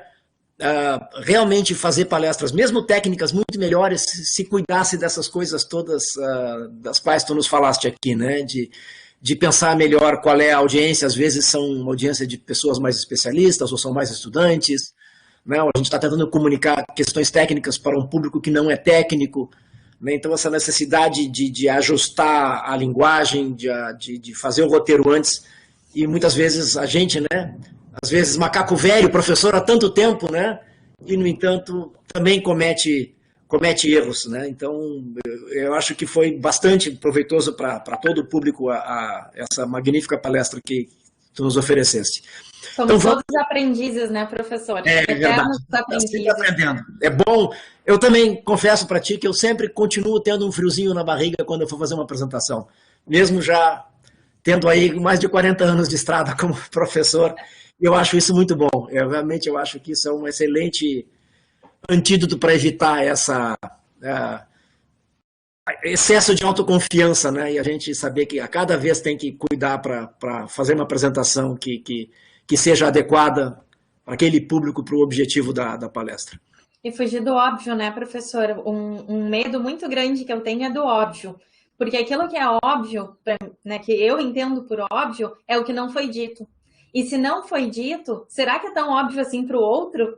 realmente fazer palestras, mesmo técnicas, muito melhores, se cuidasse dessas coisas todas das quais tu nos falaste aqui, né? De pensar melhor qual é a audiência. Às vezes são uma audiência de pessoas mais especialistas ou são mais estudantes, né? A gente está tentando comunicar questões técnicas para um público que não é técnico, né? Então essa necessidade de ajustar a linguagem, de fazer o roteiro antes, e muitas vezes a gente, né, às vezes macaco velho, professor há tanto tempo, né, e no entanto também comete erros, né? Então eu acho que foi bastante proveitoso para todo o público essa magnífica palestra que tu nos ofereceste. Somos todos aprendizes, né, professor? É verdade. Sempre aprendendo. É bom. Eu também confesso para ti que eu sempre continuo tendo um friozinho na barriga quando eu for fazer uma apresentação, mesmo já tendo aí mais de 40 anos de estrada como professor. Eu acho isso muito bom. Realmente eu acho que isso é um excelente antídoto para evitar excesso de autoconfiança, né? E a gente saber que a cada vez tem que cuidar para fazer uma apresentação que seja adequada para aquele público, para o objetivo da palestra. E fugir do óbvio, né, professor? Um medo muito grande que eu tenho é do óbvio. Porque aquilo que é óbvio, né, que eu entendo por óbvio, é o que não foi dito. E se não foi dito, será que é tão óbvio assim para o outro?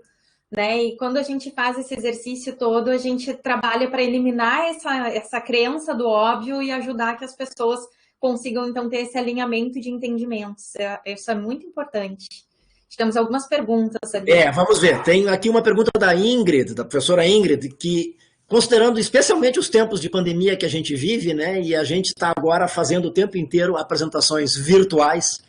Né? E quando a gente faz esse exercício todo, a gente trabalha para eliminar essa crença do óbvio e ajudar que as pessoas consigam, então, ter esse alinhamento de entendimentos. Isso é muito importante. Temos algumas perguntas ali. Vamos ver. Tem aqui uma pergunta da Ingrid, da professora Ingrid, que, considerando especialmente os tempos de pandemia que a gente vive, né, e a gente está agora fazendo o tempo inteiro apresentações virtuais,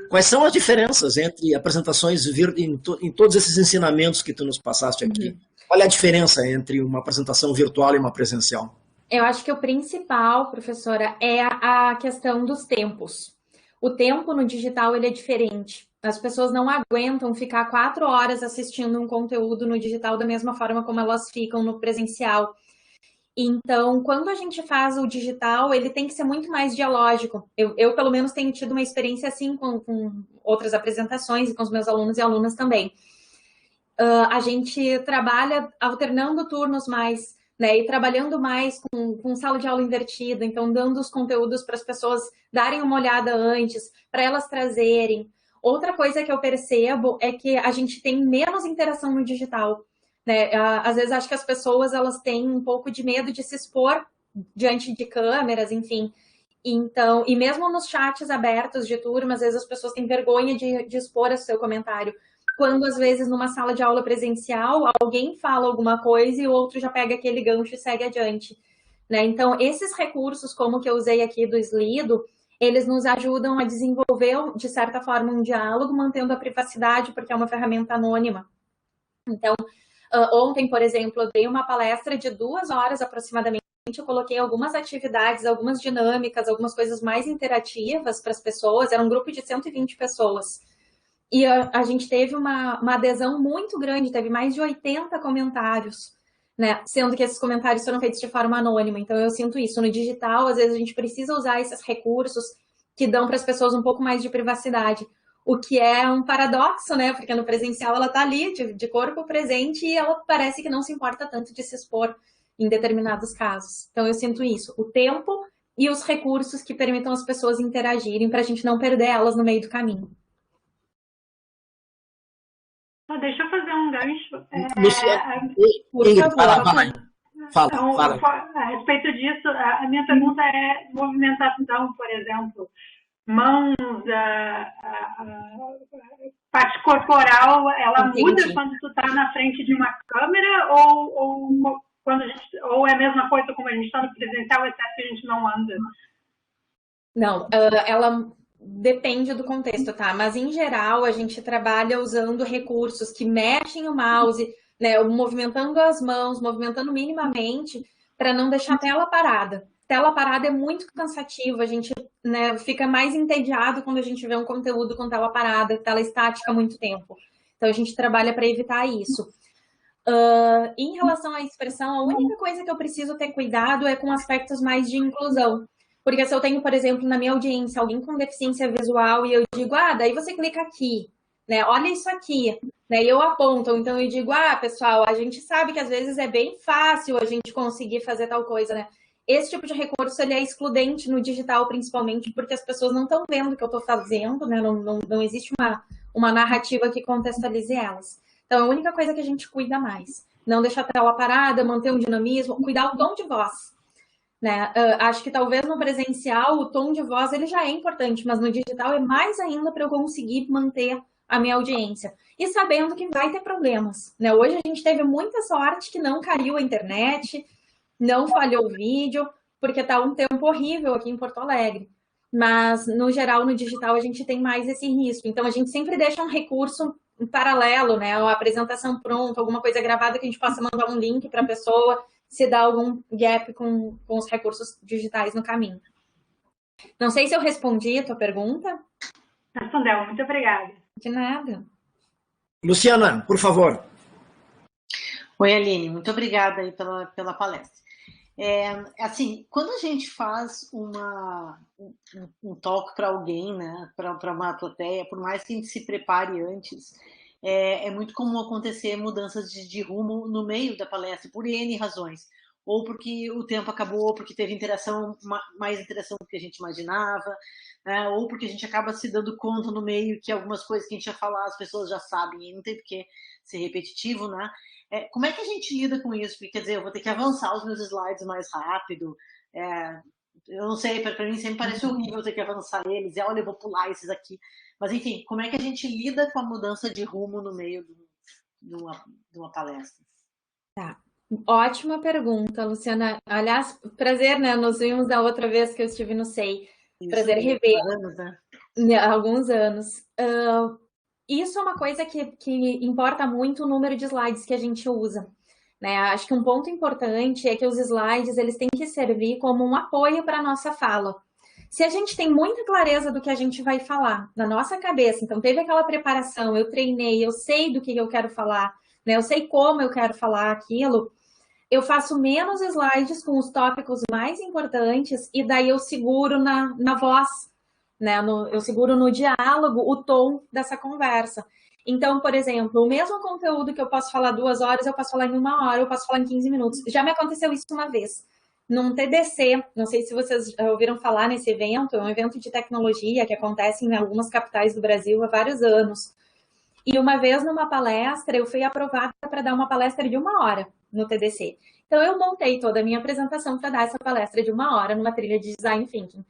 quais são as diferenças entre apresentações em todos esses ensinamentos que tu nos passaste aqui? Qual é a diferença entre uma apresentação virtual e uma presencial? Eu acho que o principal, professora, é a questão dos tempos. O tempo no digital ele é diferente. As pessoas não aguentam ficar 4 horas assistindo um conteúdo no digital da mesma forma como elas ficam no presencial. Então, quando a gente faz o digital, ele tem que ser muito mais dialógico. Eu pelo menos, tenho tido uma experiência assim com outras apresentações e com os meus alunos e alunas também. A gente trabalha alternando turnos mais, né, e trabalhando mais com sala de aula invertida, então dando os conteúdos para as pessoas darem uma olhada antes, para elas trazerem. Outra coisa que eu percebo é que a gente tem menos interação no digital. Né? Às vezes acho que as pessoas elas têm um pouco de medo de se expor diante de câmeras, enfim. Então, e mesmo nos chats abertos de turma, às vezes as pessoas têm vergonha de expor o seu comentário. Quando, às vezes, numa sala de aula presencial, alguém fala alguma coisa e o outro já pega aquele gancho e segue adiante. Né? Então, esses recursos, como que eu usei aqui do Slido, eles nos ajudam a desenvolver, de certa forma, um diálogo, mantendo a privacidade, porque é uma ferramenta anônima. Então, ontem, por exemplo, eu dei uma palestra de 2 horas aproximadamente. Eu coloquei algumas atividades, algumas dinâmicas, algumas coisas mais interativas para as pessoas. Era um grupo de 120 pessoas. E a gente teve uma adesão muito grande, teve mais de 80 comentários, né? Sendo que esses comentários foram feitos de forma anônima. Então, eu sinto isso. No digital, às vezes, a gente precisa usar esses recursos que dão para as pessoas um pouco mais de privacidade. O que é um paradoxo, né? Porque no presencial ela está ali, de corpo presente, e ela parece que não se importa tanto de se expor em determinados casos. Então, eu sinto isso. O tempo e os recursos que permitam as pessoas interagirem para a gente não perder elas no meio do caminho. Deixa eu fazer um gancho. Fala. A respeito disso, a minha pergunta é movimentação, por exemplo. Mãos, parte corporal, ela muda quando tu tá na frente de uma câmera ou é a mesma coisa como a gente está no presencial, exceto que a gente não anda? Não, ela depende do contexto, tá? Mas, em geral, a gente trabalha usando recursos que mexem o mouse, né? Movimentando as mãos, movimentando minimamente, para não deixar a tela parada. Tela parada é muito cansativo, a gente, né, fica mais entediado quando a gente vê um conteúdo com tela parada, tela estática há muito tempo. Então, a gente trabalha para evitar isso. Em relação à expressão, a única coisa que eu preciso ter cuidado é com aspectos mais de inclusão. Porque se eu tenho, por exemplo, na minha audiência, alguém com deficiência visual e eu digo, daí você clica aqui, né? Olha isso aqui, né? E eu aponto, então eu digo, pessoal, a gente sabe que às vezes é bem fácil a gente conseguir fazer tal coisa, né? Esse tipo de recurso, ele é excludente no digital, principalmente, porque as pessoas não estão vendo o que eu estou fazendo, né? Não existe uma narrativa que contextualize elas. Então, a única coisa que a gente cuida mais. Não deixar a tela parada, manter um dinamismo, cuidar o tom de voz. né? Acho que talvez no presencial o tom de voz ele já é importante, mas no digital é mais ainda para eu conseguir manter a minha audiência. E sabendo que vai ter problemas, né? Hoje a gente teve muita sorte que não caiu a internet, não falhou o vídeo, porque tá um tempo horrível aqui em Porto Alegre. Mas, no geral, no digital, a gente tem mais esse risco. Então, a gente sempre deixa um recurso em paralelo, né? Uma apresentação pronta, alguma coisa gravada que a gente possa mandar um link para a pessoa, se dá algum gap com os recursos digitais no caminho. Não sei se eu respondi a tua pergunta. Respondeu, muito obrigada. De nada. Luciana, por favor. Oi, Aline, muito obrigada aí pela palestra. Assim, quando a gente faz um talk para alguém, né, para uma plateia, por mais que a gente se prepare antes, é muito comum acontecer mudanças de rumo no meio da palestra, por N razões. Ou porque o tempo acabou, ou porque teve mais interação do que a gente imaginava, né, ou porque a gente acaba se dando conta no meio que algumas coisas que a gente ia falar as pessoas já sabem, e não tem por que ser repetitivo, né? Como é que a gente lida com isso? Porque, quer dizer, eu vou ter que avançar os meus slides mais rápido. Eu não sei, para mim sempre parece horrível ter que avançar eles. Olha, eu vou pular esses aqui. Mas, enfim, como é que a gente lida com a mudança de rumo no meio de uma palestra? Tá. Ótima pergunta, Luciana. Aliás, prazer, né? Nos vimos da outra vez que eu estive no SEI. Prazer rever. Há alguns anos. Isso é uma coisa que importa muito o número de slides que a gente usa, né? Acho que um ponto importante é que os slides eles têm que servir como um apoio para a nossa fala. Se a gente tem muita clareza do que a gente vai falar na nossa cabeça, então teve aquela preparação, eu treinei, eu sei do que eu quero falar, né? Eu sei como eu quero falar aquilo, eu faço menos slides com os tópicos mais importantes e daí eu seguro na voz, né? Eu seguro no diálogo o tom dessa conversa. Então, por exemplo, o mesmo conteúdo que eu posso falar 2 horas, eu posso falar em 1 hora, eu posso falar em 15 minutos. Já me aconteceu isso uma vez. Num TDC, não sei se vocês ouviram falar nesse evento, é um evento de tecnologia que acontece em algumas capitais do Brasil há vários anos. E uma vez numa palestra, eu fui aprovada para dar uma palestra de 1 hora no TDC. Então, eu montei toda a minha apresentação para dar essa palestra de 1 hora numa trilha de Design Thinking.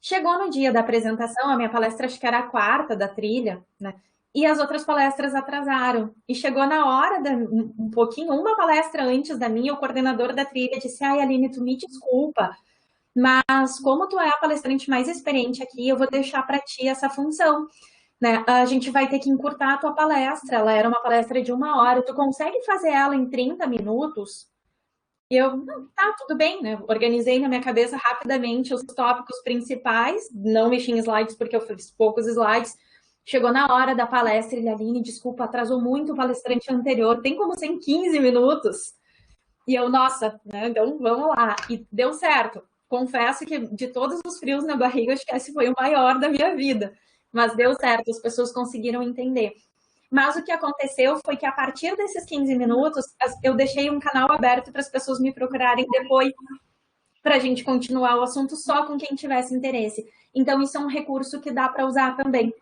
Chegou no dia da apresentação, a minha palestra acho que era a 4ª da trilha, né? E as outras palestras atrasaram. E chegou na hora, um pouquinho, uma palestra antes da minha, o coordenador da trilha disse: ai, Aline, tu me desculpa, mas como tu é a palestrante mais experiente aqui, eu vou deixar para ti essa função, né? A gente vai ter que encurtar a tua palestra. Ela era uma palestra de 1 hora, tu consegue fazer ela em 30 minutos? E eu, tá, tudo bem, né? Organizei na minha cabeça rapidamente os tópicos principais, não mexi em slides porque eu fiz poucos slides. Chegou na hora da palestra e Aline, desculpa, atrasou muito o palestrante anterior, tem como ser em 15 minutos? E eu, nossa, né? Então vamos lá. E deu certo. Confesso que de todos os frios na barriga, acho que esse foi o maior da minha vida. Mas deu certo, as pessoas conseguiram entender. Mas o que aconteceu foi que a partir desses 15 minutos, eu deixei um canal aberto para as pessoas me procurarem depois, para a gente continuar o assunto só com quem tivesse interesse. Então, isso é um recurso que dá para usar também,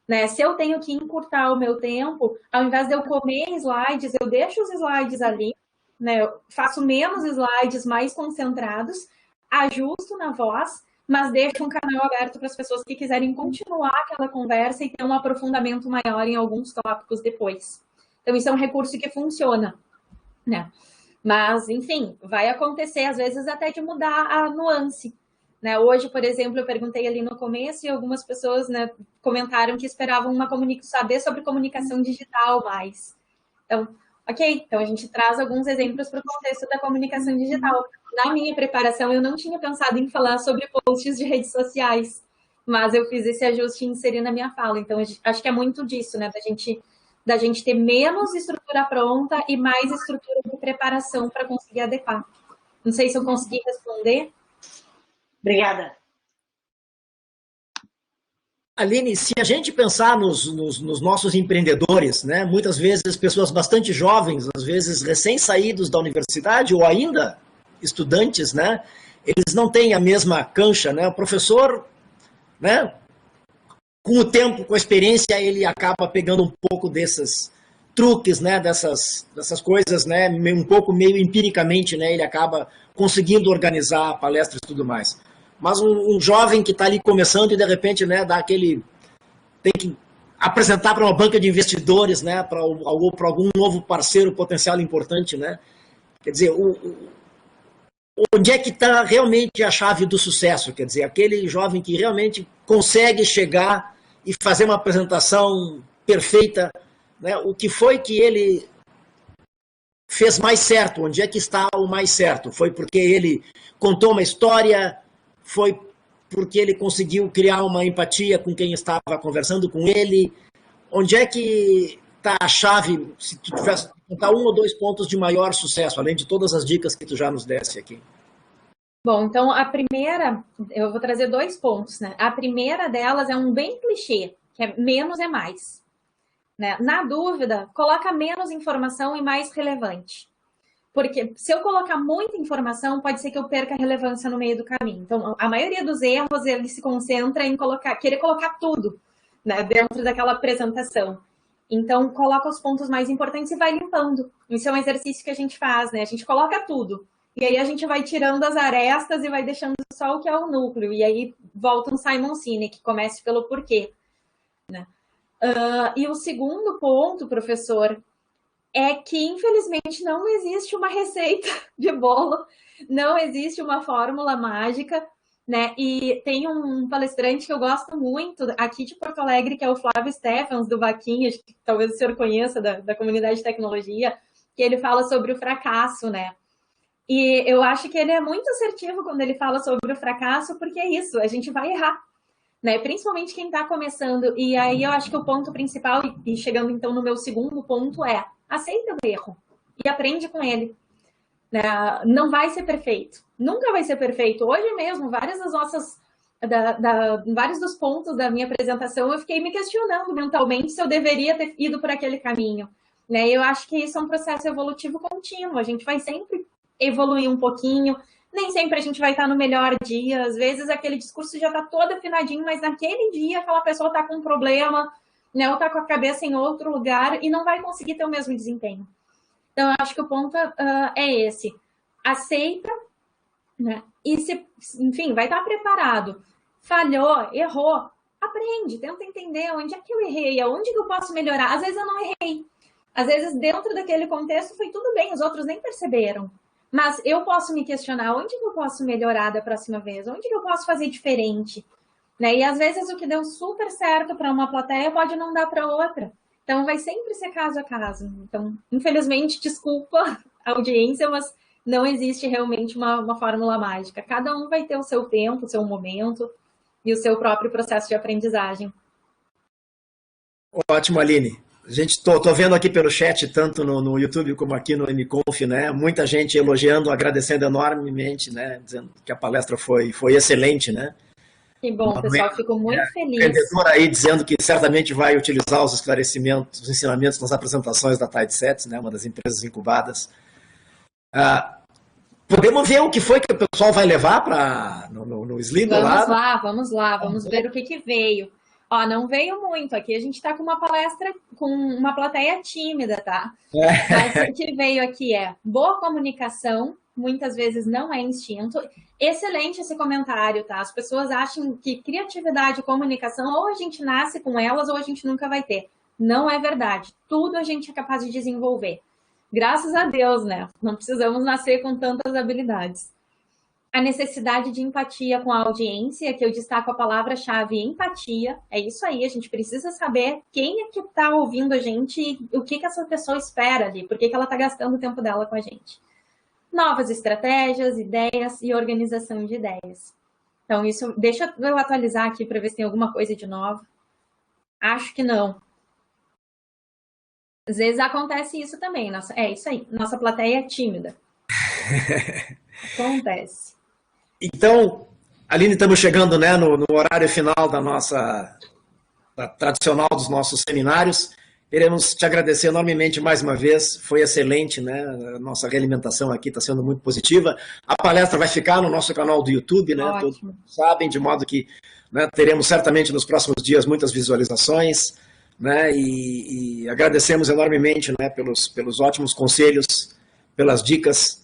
né? Se eu tenho que encurtar o meu tempo, ao invés de eu comer slides, eu deixo os slides ali, né? Eu faço menos slides mais concentrados, ajusto na voz, mas deixo um canal aberto para as pessoas que quiserem continuar aquela conversa e ter um aprofundamento maior em alguns tópicos depois. Então, isso é um recurso que funciona, né? Mas, enfim, vai acontecer, às vezes, até de mudar a nuance, né? Hoje, por exemplo, eu perguntei ali no começo e algumas pessoas, né, comentaram que esperavam saber sobre comunicação digital mais. Então, ok, então a gente traz alguns exemplos para o contexto da comunicação digital. Na minha preparação, eu não tinha pensado em falar sobre posts de redes sociais, mas eu fiz esse ajuste e inseri na minha fala. Então, acho que é muito disso, né? Da gente ter menos estrutura pronta e mais estrutura de preparação para conseguir adequar. Não sei se eu consegui responder. Obrigada. Aline, se a gente pensar nos nossos empreendedores, né, muitas vezes pessoas bastante jovens, às vezes recém-saídos da universidade ou ainda estudantes, né, eles não têm a mesma cancha, né, o professor, né, com o tempo, com a experiência, ele acaba pegando um pouco desses truques, né, dessas coisas, né, um pouco meio empiricamente, né, ele acaba conseguindo organizar palestras e tudo mais. Mas um jovem que está ali começando e de repente, né, tem que apresentar para uma banca de investidores, né, para algum novo parceiro potencial importante, né, quer dizer, onde é que está realmente a chave do sucesso? Quer dizer, aquele jovem que realmente consegue chegar e fazer uma apresentação perfeita, né? O que foi que ele fez mais certo? Onde é que está o mais certo? Foi porque ele contou uma história? Foi porque ele conseguiu criar uma empatia com quem estava conversando com ele? Onde é que está a chave, se tu tivesse que contar 1 ou 2 pontos de maior sucesso, além de todas as dicas que tu já nos desse aqui? Bom, então a primeira, eu vou trazer 2 pontos, né? A primeira delas é um bem clichê, que é menos é mais. Né? Na dúvida, coloca menos informação e mais relevante. Porque se eu colocar muita informação, pode ser que eu perca a relevância no meio do caminho. Então, a maioria dos erros, ele se concentra em querer colocar tudo, né, dentro daquela apresentação. Então, coloca os pontos mais importantes e vai limpando. Isso é um exercício que a gente faz, né? A gente coloca tudo. E aí a gente vai tirando as arestas e vai deixando só o que é o núcleo. E aí volta um Simon Sinek, comece pelo porquê. Né? E o segundo ponto, professor, é que, infelizmente, não existe uma receita de bolo, não existe uma fórmula mágica, né? E tem um palestrante que eu gosto muito aqui de Porto Alegre, que é o Flávio Stephens, do Vaquinha, que talvez o senhor conheça, da comunidade de tecnologia, que ele fala sobre o fracasso, né? E eu acho que ele é muito assertivo quando ele fala sobre o fracasso, porque é isso, a gente vai errar. Né? Principalmente quem está começando. E aí eu acho que o ponto principal, e chegando então no meu segundo ponto, é aceita o erro e aprende com ele. Né? Não vai ser perfeito. Nunca vai ser perfeito. Hoje mesmo, vários dos pontos da minha apresentação, eu fiquei me questionando mentalmente se eu deveria ter ido por aquele caminho. Né? Eu acho que isso é um processo evolutivo contínuo. A gente vai sempre evoluir um pouquinho. Nem sempre a gente vai estar no melhor dia, às vezes aquele discurso já está todo afinadinho, mas naquele dia aquela pessoa está com um problema, né, ou está com a cabeça em outro lugar e não vai conseguir ter o mesmo desempenho. Então, eu acho que o ponto é esse. Aceita, né, e enfim, vai estar preparado. Falhou, errou, aprende, tenta entender onde é que eu errei, aonde que eu posso melhorar. Às vezes eu não errei, às vezes dentro daquele contexto foi tudo bem, os outros nem perceberam. Mas eu posso me questionar, onde que eu posso melhorar da próxima vez? Onde que eu posso fazer diferente? Né? E às vezes o que deu super certo para uma plateia pode não dar para outra. Então vai sempre ser caso a caso. Então, infelizmente, desculpa a audiência, mas não existe realmente uma fórmula mágica. Cada um vai ter o seu tempo, o seu momento e o seu próprio processo de aprendizagem. Ótimo, Aline. Tô vendo aqui pelo chat, tanto no YouTube como aqui no MConf, né? Muita gente elogiando, agradecendo enormemente, né? Dizendo que a palestra foi excelente, né? Que bom, pessoal, fico muito feliz. Empreendedor aí dizendo que certamente vai utilizar os esclarecimentos, os ensinamentos nas apresentações da TideSets, né? Uma das empresas incubadas. Podemos ver o que foi que o pessoal vai levar no Slido lá? Vamos lá, vamos ver o que veio. Ó, não veio muito. Aqui a gente está com uma palestra com uma plateia tímida, tá? Mas o que veio aqui é boa comunicação, muitas vezes não é instinto. Excelente esse comentário, tá? As pessoas acham que criatividade e comunicação, ou a gente nasce com elas, ou a gente nunca vai ter. Não é verdade. Tudo a gente é capaz de desenvolver. Graças a Deus, né? Não precisamos nascer com tantas habilidades. A necessidade de empatia com a audiência, que eu destaco a palavra-chave empatia, é isso aí, a gente precisa saber quem é que está ouvindo a gente e o que essa pessoa espera ali, por que ela está gastando o tempo dela com a gente. Novas estratégias, ideias e organização de ideias. Então, isso, deixa eu atualizar aqui para ver se tem alguma coisa de novo. Acho que não. Às vezes acontece isso também, é isso aí, nossa plateia é tímida. Acontece. Então, Aline, estamos chegando, né, no horário final da tradicional dos nossos seminários. Queremos te agradecer enormemente mais uma vez, foi excelente, né? A nossa realimentação aqui está sendo muito positiva. A palestra vai ficar no nosso canal do YouTube, né? Ótimo. Todos sabem, de modo que, né, teremos certamente nos próximos dias muitas visualizações. né? E agradecemos enormemente, né, pelos ótimos conselhos, pelas dicas,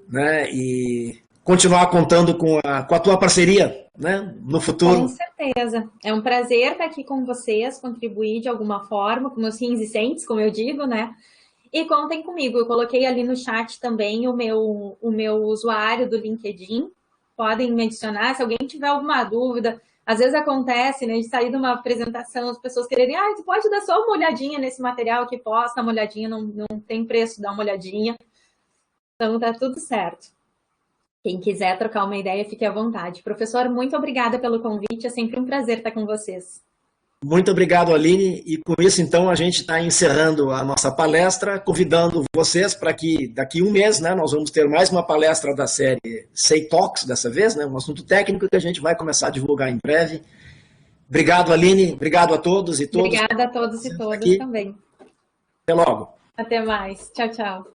né? E continuar contando com a tua parceria, né, no futuro. Com certeza. É um prazer estar aqui com vocês, contribuir de alguma forma, com meus rins e centes, como eu digo, né? E contem comigo. Eu coloquei ali no chat também o meu usuário do LinkedIn. Podem me adicionar. Se alguém tiver alguma dúvida, às vezes acontece, né, de sair de uma apresentação, as pessoas quererem, tu pode dar só uma olhadinha nesse material que posta, dá uma olhadinha, não tem preço, dá uma olhadinha. Então, tá tudo certo. Quem quiser trocar uma ideia, fique à vontade. Professor, muito obrigada pelo convite. É sempre um prazer estar com vocês. Muito obrigado, Aline. E com isso, então, a gente está encerrando a nossa palestra, convidando vocês para que daqui a um mês, né, nós vamos ter mais uma palestra da série Say Talks, dessa vez, né, um assunto técnico que a gente vai começar a divulgar em breve. Obrigado, Aline. Obrigado a todos e todas. Obrigada a todos e todas aqui. também. Até logo. Até mais. Tchau, tchau.